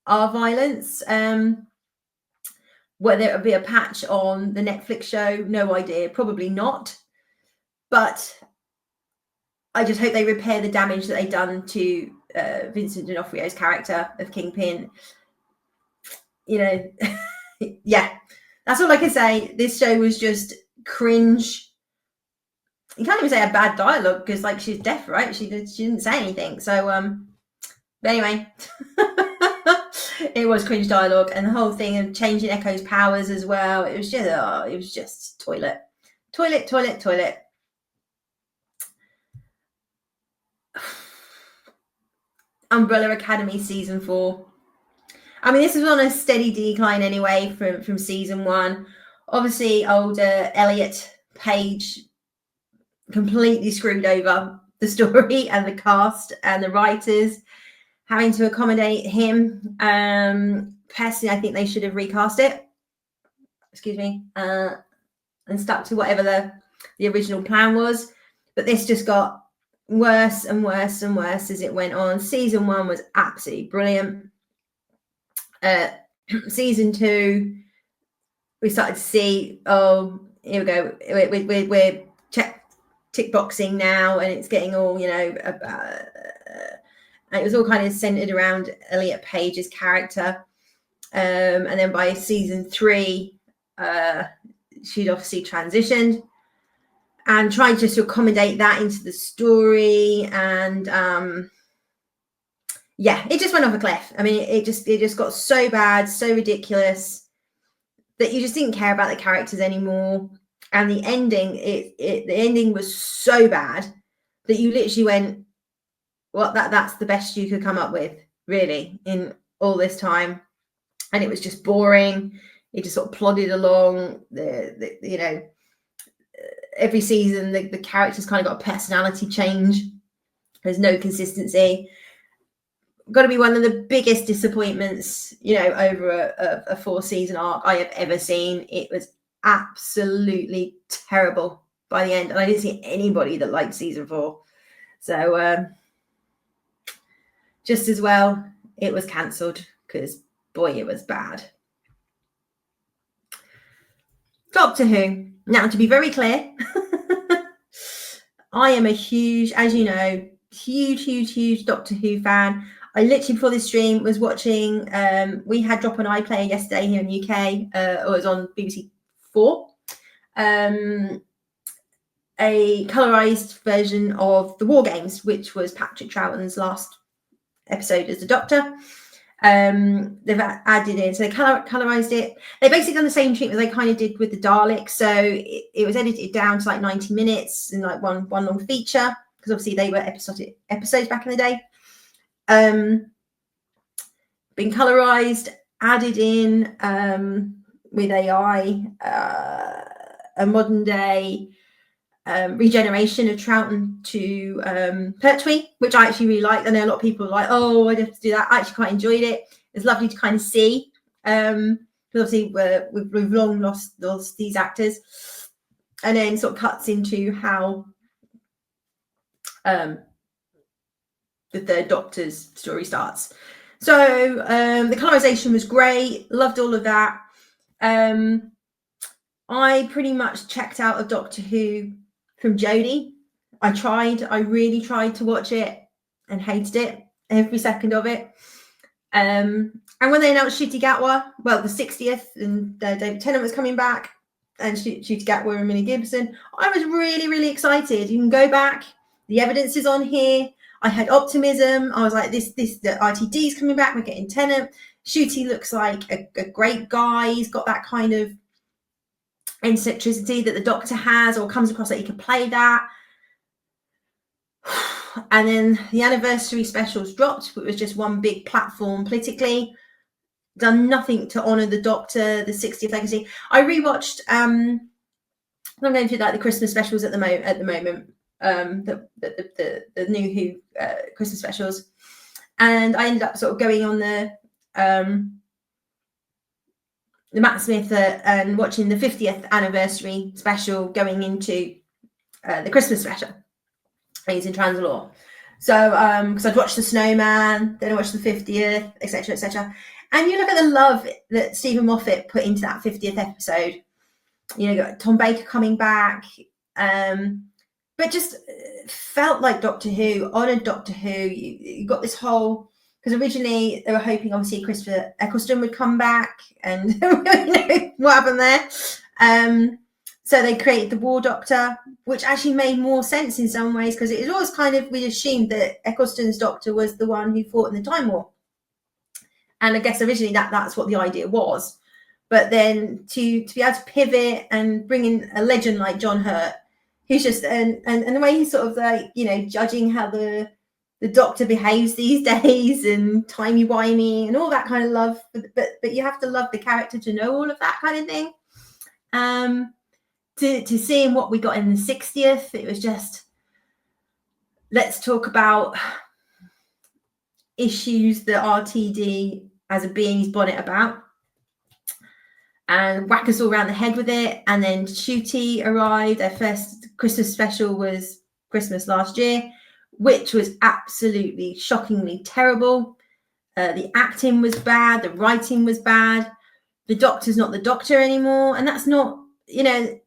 R violence. Whether it'll be a patch on the Netflix show, no idea. Probably not. But I just hope they repair the damage that they've done to Vincent D'Onofrio's character of Kingpin. Yeah, that's all I can say. This show was just cringe. You can't even say a bad dialogue because, like, she's deaf, right? She didn't say anything. So, but anyway, it was cringe dialogue, and the whole thing of changing Echo's powers as well. It was just toilet. Umbrella Academy season 4. I mean, this was on a steady decline anyway from season 1. Obviously, older Elliot Page completely screwed over the story and the cast and the writers, having to accommodate him. Personally, I think they should have recast it. Excuse me, and stuck to whatever the original plan was. But this just got worse and worse and worse as it went on. Season 1 was absolutely brilliant. Season 2, we started to see, oh, here we go, we're tick boxing now, and it's getting all, and it was all kind of centered around Elliot Page's character. And then by season 3, she'd obviously transitioned and tried just to accommodate that into the story, and yeah, it just went off a cliff. I mean, it just got so bad, so ridiculous, that you just didn't care about the characters anymore. And the ending, the ending was so bad that you literally went, well, that's the best you could come up with, really, in all this time. And it was just boring. It just sort of plodded along. Every season, the characters kind of got a personality change. There's no consistency. Got to be one of the biggest disappointments, over a 4-season arc I have ever seen. It was absolutely terrible by the end, and I didn't see anybody that liked season 4. So just as well it was cancelled, because boy, it was bad. Doctor Who. Now, to be very clear, I am a huge, as you know, huge Doctor Who fan. I literally, before this stream, was watching, we had Drop on iPlayer yesterday here in the UK, or it was on BBC 4, a colourised version of The War Games, which was Patrick Troughton's last episode as the Doctor. They've added in, so they colourised it. They basically done the same treatment they kind of did with the Daleks. So it was edited down to like 90 minutes in like one long feature, because obviously they were episodes back in the day. Been colourised, added in with AI, a modern day regeneration of Troughton to Pertwee, which I actually really liked. I know a lot of people are like, oh, I'd have to do that. I actually quite enjoyed it. It's lovely to kind of see, because obviously we've long lost these actors. And then sort of cuts into how the Third Doctor's story starts. So the colorization was great. Loved all of that. I pretty much checked out of Doctor Who from Jodie. I really tried to watch it and hated it, every second of it. And when they announced Ncuti Gatwa, well, the 60th, and David Tennant was coming back, and Ncuti Gatwa and Minnie Gibson, I was really excited. You can go back. The evidence is on here. I had optimism. I was like, the RTD's coming back. We're getting Tennant. Ncuti looks like a great guy. He's got that kind of eccentricity that the Doctor has, or comes across that he can play that. And then the anniversary specials dropped. It was just one big platform politically. Done nothing to honour the Doctor, the 60th legacy. I rewatched. I'm going through like the Christmas specials at the moment. The new Who Christmas specials, and I ended up sort of going on the Matt Smith and watching the 50th anniversary special going into the Christmas special. He's in Translaw. So, because I'd watched The Snowman, then I watched the 50th, etc., etc. And you look at the love that Stephen Moffat put into that 50th episode. You know, you got Tom Baker coming back, but just felt like Doctor Who, honoured Doctor Who. You got this whole, because originally they were hoping obviously Christopher Eccleston would come back, and you know what happened there. So they created the War Doctor, which actually made more sense in some ways, because it was always kind of, we assumed that Eccleston's Doctor was the one who fought in the Time War. And I guess originally that's what the idea was. But then to be able to pivot and bring in a legend like John Hurt, who's just, and the way he's sort of like, you know, judging how the Doctor behaves these days and timey-wimey and all that kind of love. But you have to love the character to know all of that kind of thing. To seeing what we got in the 60th, it was just, let's talk about issues that RTD as a being is bonnet about, and whack us all around the head with it. And then Shooty arrived. Their first Christmas special was Christmas last year, which was absolutely shockingly terrible. The acting was bad, the writing was bad, the Doctor's not the Doctor anymore, and that's not, you know.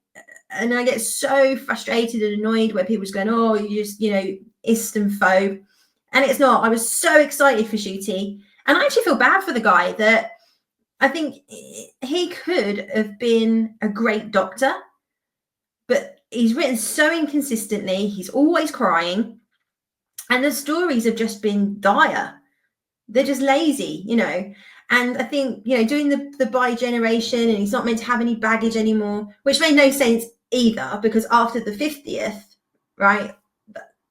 And I get so frustrated and annoyed where people just going, oh, you just, you know, Istanphobe. And it's not. I was so excited for Shooty. And I actually feel bad for the guy, that I think he could have been a great Doctor, but he's written so inconsistently. He's always crying. And the stories have just been dire. They're just lazy, you know. And I think, you know, doing the bi-generation, and he's not meant to have any baggage anymore, which made no sense either, because after the 50th, right,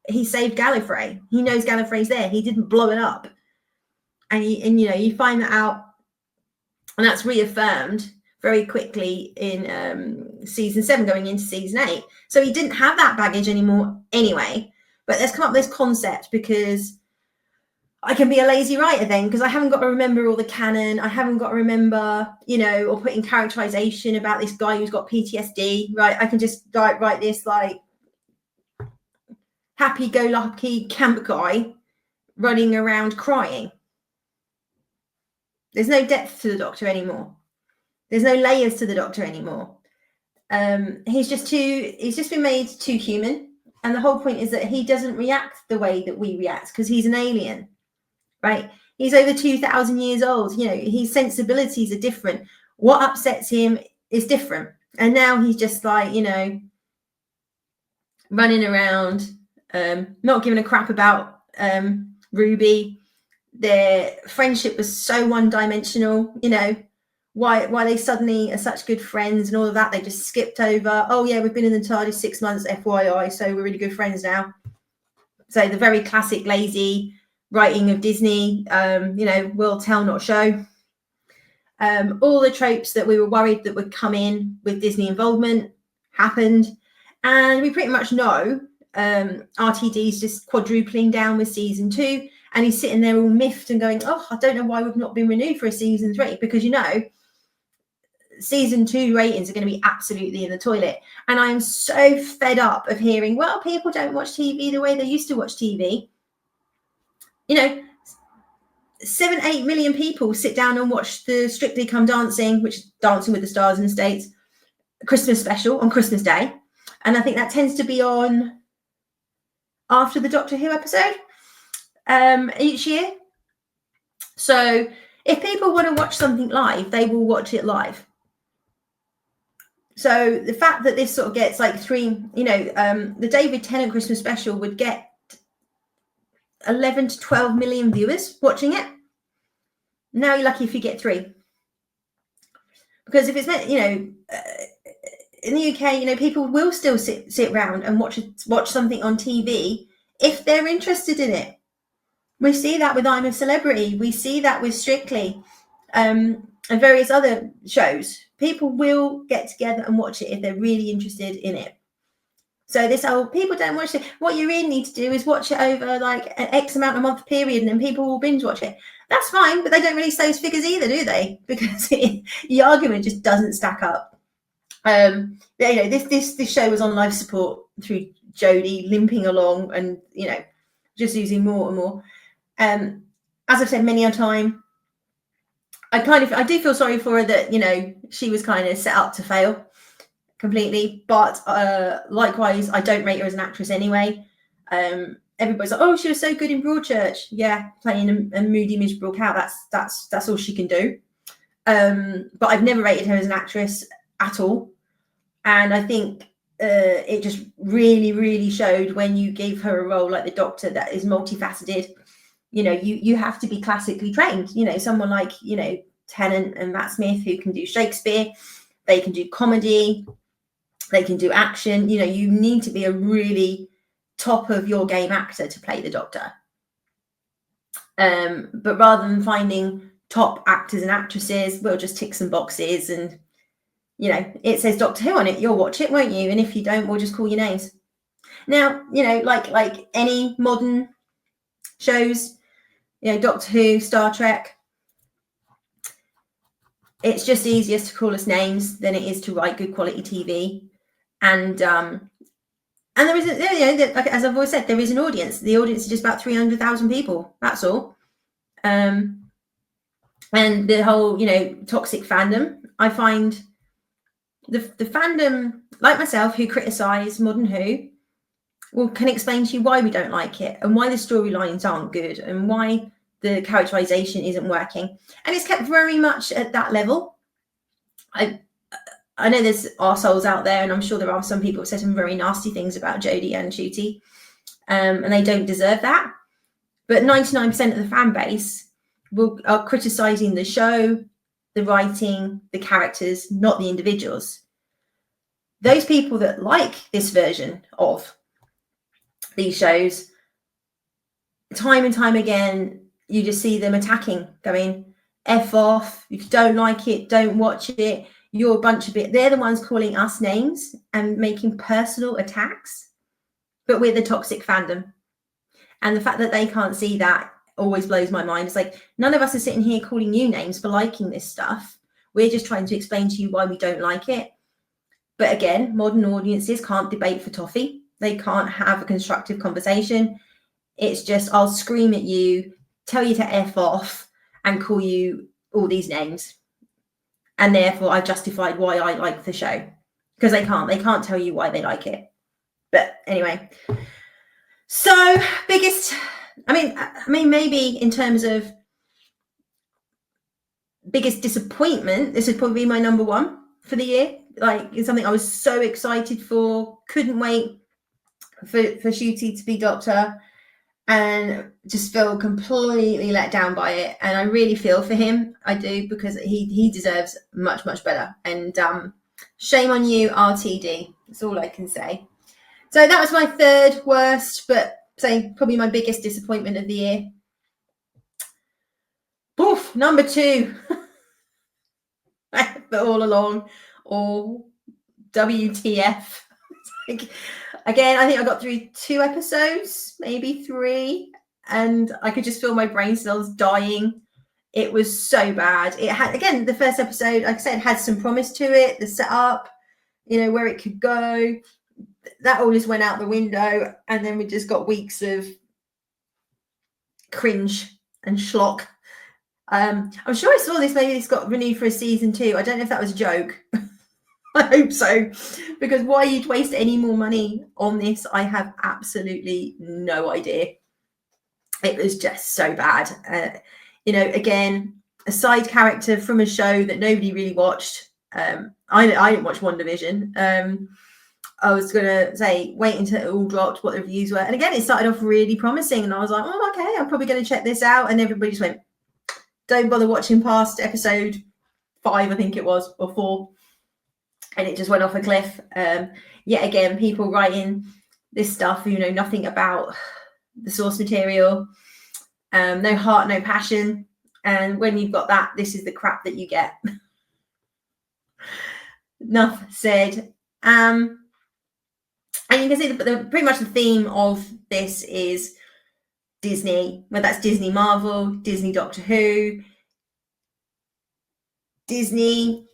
he saved Gallifrey. He knows Gallifrey's there. He didn't blow it up. And you know, you find that out, and that's reaffirmed very quickly in season 7 going into season 8. So he didn't have that baggage anymore anyway. But let's come up with this concept, because I can be a lazy writer then, because I haven't got to remember all the canon. I haven't got to remember, you know, or put in characterization about this guy who's got PTSD, right? I can just write this like happy-go-lucky camp guy running around crying. There's no depth to the Doctor anymore. There's no layers to the Doctor anymore. He's just been made too human. And the whole point is that he doesn't react the way that we react, because he's an alien. Right? He's over 2,000 years old. You know, his sensibilities are different. What upsets him is different. And now he's just like, you know, running around, not giving a crap about Ruby. Their friendship was so one-dimensional, you know, why they suddenly are such good friends and all of that. They just skipped over, oh yeah, we've been in the TARDIS 6 months, FYI, so we're really good friends now. So the very classic lazy writing of Disney, you know, will tell, not show. All the tropes that we were worried that would come in with Disney involvement happened. And we pretty much know RTD's just quadrupling down with season 2. And he's sitting there all miffed and going, oh, I don't know why we've not been renewed for a season 3. Because, you know, season 2 ratings are going to be absolutely in the toilet. And I'm so fed up of hearing, well, people don't watch TV the way they used to watch TV. You know, 7-8 million people sit down and watch the Strictly Come Dancing, which is Dancing with the Stars in the States, Christmas special on Christmas Day. And I think that tends to be on after the Doctor Who episode each year. So if people want to watch something live, they will watch it live. So the fact that this sort of gets like 3, you know, the David Tennant Christmas special would get 11 to 12 million viewers watching it. Now you're lucky if you get 3. Because if it's meant, you know, in the UK, you know, people will still sit around and watch something on TV if they're interested in it. We see that with I'm a Celebrity. We see that with Strictly and various other shows. People will get together and watch it if they're really interested in it. So this whole people don't watch it. What you really need to do is watch it over like an X amount of month period, and then people will binge watch it. That's fine, but they don't release those figures either, do they? Because the argument just doesn't stack up. This show was on life support through Jodie limping along and just losing more and more. As I've said many a time, I do feel sorry for her that she was kind of set up to fail completely. But likewise, I don't rate her as an actress anyway. Everybody's like, oh, she was so good in Broadchurch. Yeah, playing a moody, miserable cow. That's all she can do. But I've never rated her as an actress at all. And I think it just really, really showed when you gave her a role like the Doctor that is multifaceted. You have to be classically trained. Someone like, Tennant and Matt Smith, who can do Shakespeare, they can do comedy, they can do action. You need to be a really top of your game actor to play the Doctor. But rather than finding top actors and actresses, we'll just tick some boxes and it says Doctor Who on it, you'll watch it, won't you? And if you don't, we'll just call your names. Now, like any modern shows, Doctor Who, Star Trek, it's just easiest to call us names than it is to write good quality TV. And there is, as I've always said, there is an audience. The audience is just about 300,000 people. That's all. And the whole, toxic fandom, I find the fandom, like myself, who criticise modern Who, can explain to you why we don't like it and why the storylines aren't good and why the characterization isn't working. And it's kept very much at that level. I know there's arseholes out there, and I'm sure there are some people who have said some very nasty things about Jodie and Ncuti, and they don't deserve that. But 99% of the fan base are criticising the show, the writing, the characters, not the individuals. Those people that like this version of these shows, time and time again, you just see them attacking, going, F off, if you don't like it, don't watch it, you're a bunch of it. They're the ones calling us names and making personal attacks, but we're the toxic fandom. And the fact that they can't see that always blows my mind. It's like, none of us are sitting here calling you names for liking this stuff. We're just trying to explain to you why we don't like it. But again, modern audiences can't debate for toffee. They can't have a constructive conversation. It's just, I'll scream at you, tell you to F off, and call you all these names. And therefore, I've justified why I like the show. Because they can't tell you why they like it. But anyway. So, biggest, I mean, maybe in terms of biggest disappointment, this would probably be my number one for the year. Like, it's something I was so excited for, couldn't wait for Ncuti to be Doctor, and just feel completely let down by it. And I really feel for him. I do, because he deserves much, much better. And shame on you, RTD. That's all I can say. So that was my third worst, but say probably my biggest disappointment of the year. Oof, number two. But all along, or WTF. Again, I think I got through 2 episodes, maybe 3, and I could just feel my brain cells dying. It was so bad. It had, again, the first episode, like I said, had some promise to it, the setup, where it could go. That all just went out the window, and then we just got weeks of cringe and schlock. I'm sure I saw this, maybe this got renewed for a season 2. I don't know if that was a joke. I hope so, because why you'd waste any more money on this, I have absolutely no idea. It was just so bad. Again, a side character from a show that nobody really watched. I didn't watch WandaVision. I was going to say, wait until it all dropped, what the reviews were. And again, it started off really promising. And I was like, oh, okay, I'm probably going to check this out. And everybody just went, don't bother watching past episode 5, I think it was, or 4. And it just went off a cliff. Yet again, people writing this stuff who know nothing about the source material. No heart, no passion. And when you've got that, this is the crap that you get. Enough said. And you can see pretty much the theme of this is Disney, whether that's Disney Marvel, Disney Doctor Who, Disney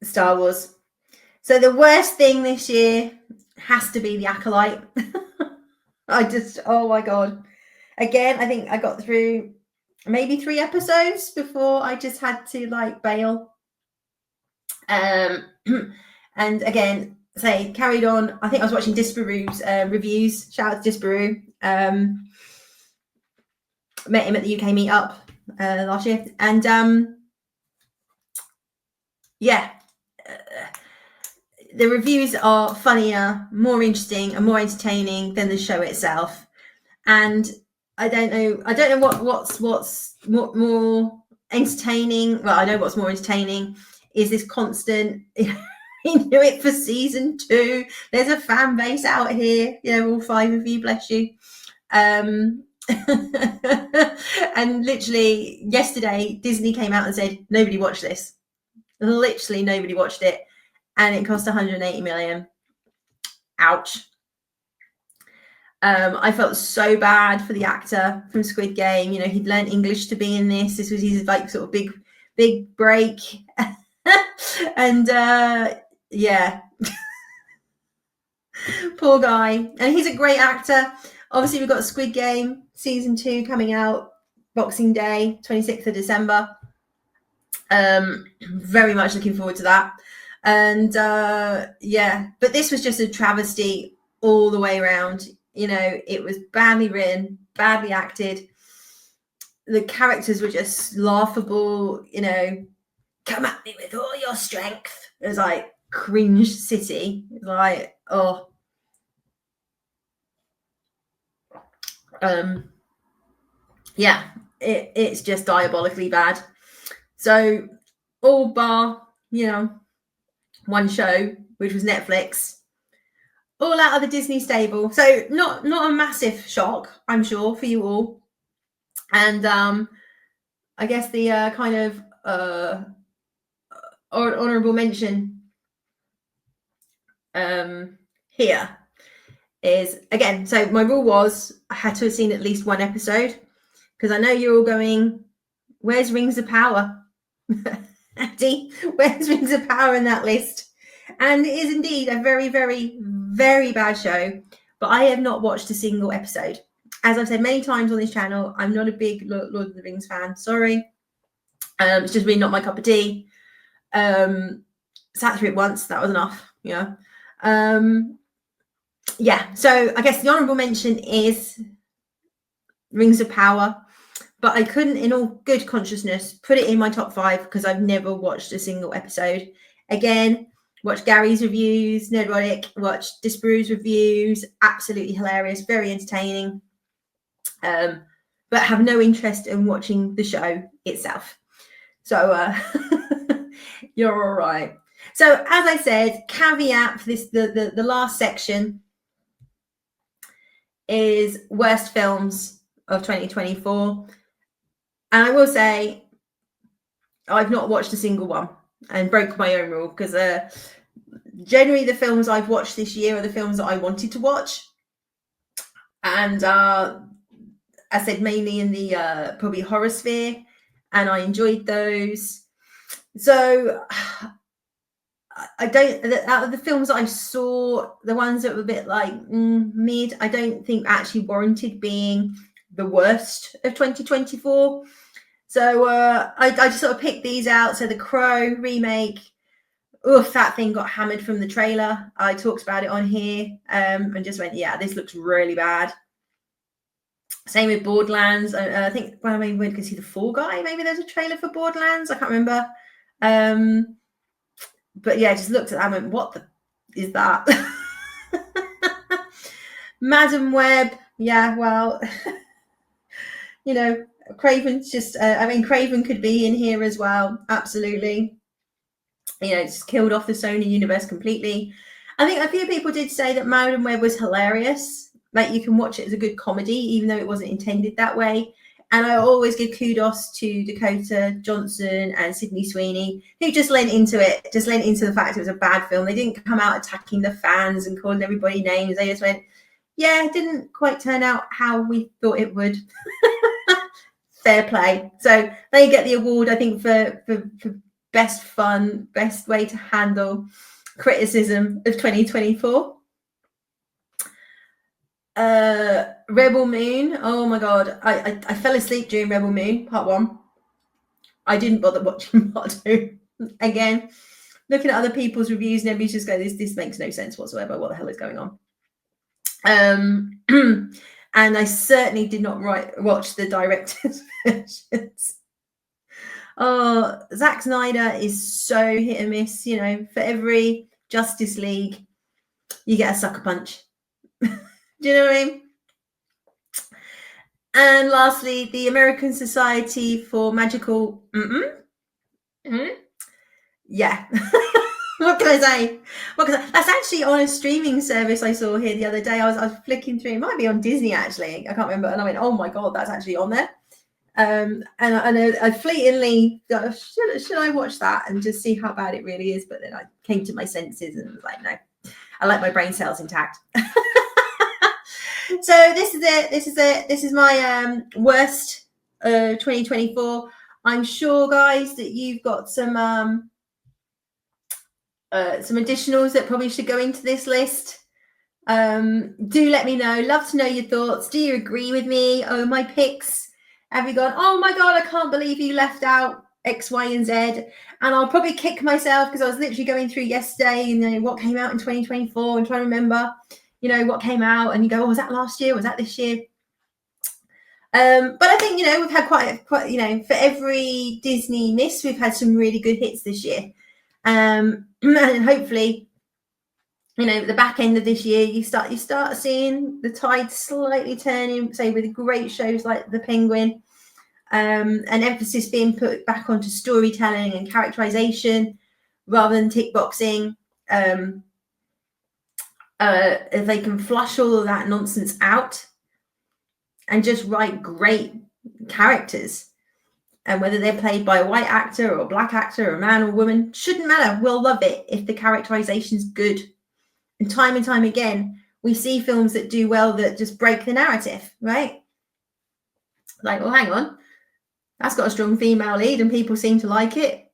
Star Wars. So the worst thing this year has to be The Acolyte. Oh my God. Again, I think I got through maybe 3 episodes before I just had to like bail. And again, carried on. I think I was watching Disparu's reviews. Shout out to Disparu. Met him at the UK meetup last year. And the reviews are funnier, more interesting, and more entertaining than the show itself. And I don't know what's more entertaining. Well, I know what's more entertaining is this constant. We knew it for season 2. There's a fan base out here. All 5 of you, bless you. And literally yesterday, Disney came out and said nobody watched this. Literally nobody watched it. And it cost 180 million. Ouch. I felt so bad for the actor from Squid Game. He'd learned English to be in this. This was his like sort of big break. And yeah. Poor guy. And he's a great actor. Obviously, we've got Squid Game season 2 coming out Boxing Day, 26th of December. Very much looking forward to that. And but this was just a travesty all the way around. It was badly written, badly acted. The characters were just laughable. Come at me with all your strength. It was like cringe city. It was like, oh. It's just diabolically bad. So all bar, one show, which was Netflix, all out of the Disney stable. So not a massive shock, I'm sure, for you all. And I guess the kind of honorable mention here is, again, so my rule was I had to have seen at least 1 episode, because I know you're all going, where's Rings of Power? Addy, where's Rings of Power in that list? And it is indeed a very, very, very bad show, but I have not watched a single episode. As I've said many times on this channel, I'm not a big Lord of the Rings fan. Sorry. It's just really not my cup of tea. Sat through it once, that was enough. So I guess the honourable mention is Rings of Power, but I couldn't, in all good consciousness, put it in my top 5 because I've never watched a single episode. Again, watch Gary's reviews, Nerdrotic, watch Disparu's reviews, absolutely hilarious, very entertaining, but have no interest in watching the show itself. So you're all right. So as I said, caveat for this, the last section is worst films of 2024. And I will say I've not watched a single one, and broke my own rule, because generally the films I've watched this year are the films that I wanted to watch. And I said mainly in the probably horror sphere, and I enjoyed those. So I don't, out of the films that I saw, the ones that were a bit like mid, I don't think actually warranted being the worst of 2024. So I just sort of picked these out. So The Crow remake, that thing got hammered from the trailer. I talked about it on here and just went, yeah, this looks really bad. Same with Borderlands. I think, well, maybe we can see The Fall Guy. Maybe there's a trailer for Borderlands. I can't remember. But yeah, I just looked at that and went, what the is that? Madam Web. Yeah, well, Craven's just, Craven could be in here as well. Absolutely. Just killed off the Sony universe completely. I think a few people did say that Madam Web was hilarious. Like, you can watch it as a good comedy, even though it wasn't intended that way. And I always give kudos to Dakota Johnson and Sydney Sweeney, who just lent into it, just lent into the fact it was a bad film. They didn't come out attacking the fans and calling everybody names. They just went, yeah, it didn't quite turn out how we thought it would. Fair play. So they get the award, I think, for best fun, best way to handle criticism of 2024. Rebel Moon. Oh my god, I fell asleep during Rebel Moon Part 1. I didn't bother watching Part 2 again. Looking at other people's reviews, and everybody's just going, this makes no sense whatsoever. What the hell is going on? And I certainly did not watch the director's versions. Oh, Zack Snyder is so hit and miss. You know, for every Justice League, you get a sucker punch. Do you know what I mean? And lastly, the American Society for Magical. Yeah. What can I say? That's actually on a streaming service I saw here the other day. I was flicking through. It might be on Disney actually. I can't remember. And I went, oh my god, that's actually on there. And I fleetingly thought, should I watch that and just see how bad it really is? But then I came to my senses and was like, no, I like my brain cells intact. So this is it. This is my worst 2024. I'm sure, guys, that you've got some additionals that probably should go into this list. Do let me know. Love to know your thoughts. Do you agree with me? Oh, my picks. Have you gone, oh my god, I can't believe you left out X, Y, and Z? And I'll probably kick myself because I was literally going through yesterday, you know, what came out in 2024 and trying to remember, you know, what came out. And you go, oh, was that last year? Was that this year? But I think, you know, we've had quite, you know, for every Disney miss, we've had some really good hits this year. And hopefully, you know, the back end of this year, you start seeing the tide slightly turning, say, with great shows like The Penguin, and emphasis being put back onto storytelling and characterization rather than tick boxing. If they can flush all of that nonsense out and just write great characters, and whether they're played by a white actor or a black actor or a man or woman, shouldn't matter. We'll love it if the characterization's good. And time again, we see films that do well that just break the narrative, right? Like, well, hang on, that's got a strong female lead and people seem to like it.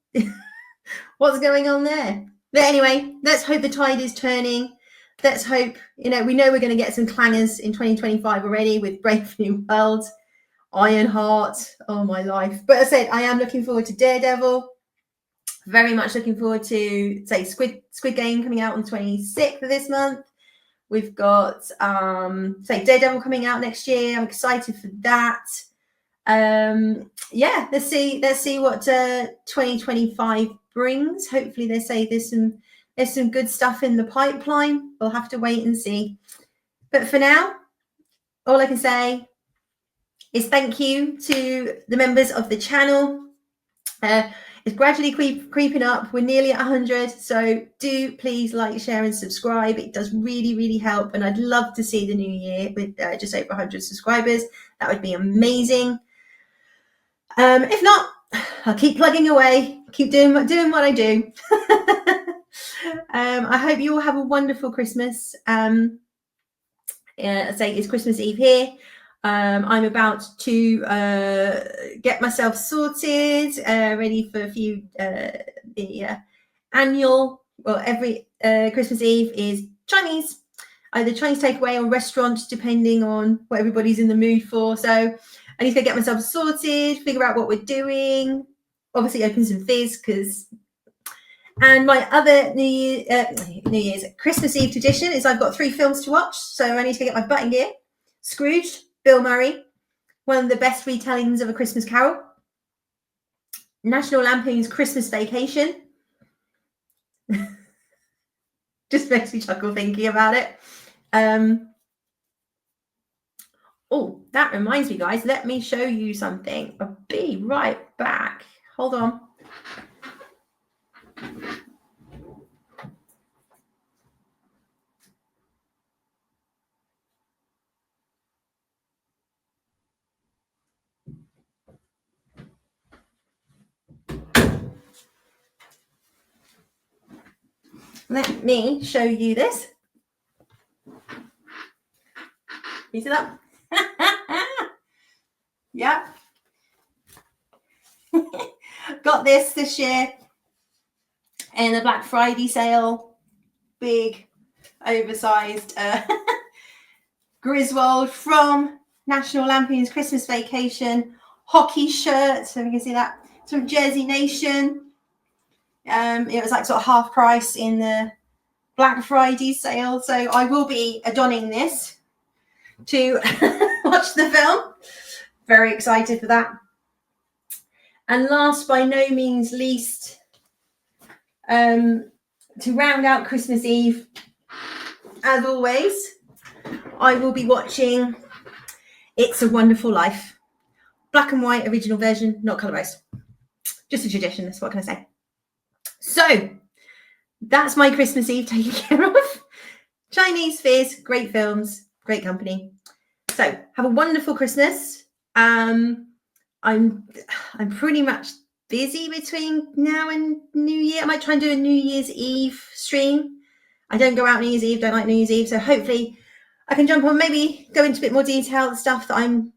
What's going on there? But anyway, let's hope the tide is turning. Let's hope, you know, we know we're going to get some clangers in 2025 already with Brave New World, Ironheart, oh my life. But as I said, I am looking forward to Daredevil. Very much looking forward to, say, Squid Game coming out on the 26th of this month. We've got, say, Daredevil coming out next year. I'm excited for that. Yeah, let's see what 2025 brings. Hopefully, they say there's some good stuff in the pipeline. We'll have to wait and see. But for now, all I can say is thank you to the members of the channel. It's gradually creeping up. We're nearly at 100, so do please like, share, and subscribe. It does really, really help, and I'd love to see the new year with just over 100 subscribers. That would be amazing. If not, I'll keep plugging away, keep doing what I do. I hope you all have a wonderful Christmas. I say it's Christmas Eve here. I'm about to get myself sorted, ready for a few the annual. Well, every Christmas Eve is Chinese, either Chinese takeaway or restaurant, depending on what everybody's in the mood for. So I need to get myself sorted, figure out what we're doing. Obviously, open some fizz and my other New Year's Christmas Eve tradition is I've got 3 films to watch, so I need to get my butt in gear. Scrooged, Bill Murray, one of the best retellings of A Christmas Carol. National Lampoon's Christmas Vacation. Just makes me chuckle thinking about it. Oh, that reminds me, guys. Let me show you something. I'll be right back. Hold on. Let me show you this. You see that? Yeah. Got this year in the Black Friday sale. Big, oversized Griswold from National Lampoon's Christmas Vacation hockey shirt. So we can see that. It's from Jersey Nation. It was like sort of half price in the Black Friday sale. So I will be donning this to watch the film. Very excited for that. And last, by no means least, to round out Christmas Eve, as always, I will be watching It's a Wonderful Life. Black and white original version, not colorized. Just a tradition, that's what can I say. So that's my Christmas Eve taken care of. Chinese Fizz, great films, great company. So have a wonderful Christmas. I'm pretty much busy between now and New Year. I might try and do a New Year's Eve stream. I don't go out New Year's Eve, don't like New Year's Eve. So hopefully I can jump on, maybe go into a bit more detail, the stuff that I'm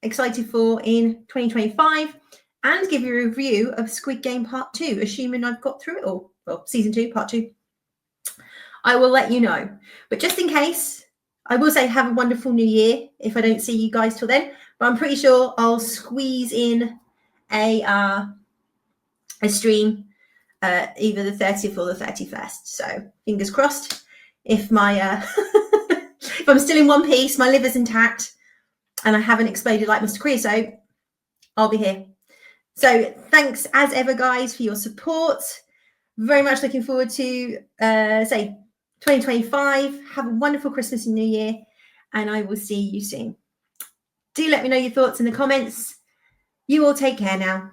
excited for in 2025, and give you a review of Squid Game Part 2, assuming I've got through it all. Well, Season 2, Part 2. I will let you know. But just in case, I will say have a wonderful New Year if I don't see you guys till then. But I'm pretty sure I'll squeeze in a stream either the 30th or the 31st. So fingers crossed. If my if I'm still in one piece, my liver's intact, and I haven't exploded like Mr. Creosote, I'll be here. So thanks as ever, guys, for your support. Very much looking forward to 2025. Have a wonderful Christmas and New Year, and I will see you soon. Do let me know your thoughts in the comments. You all take care now.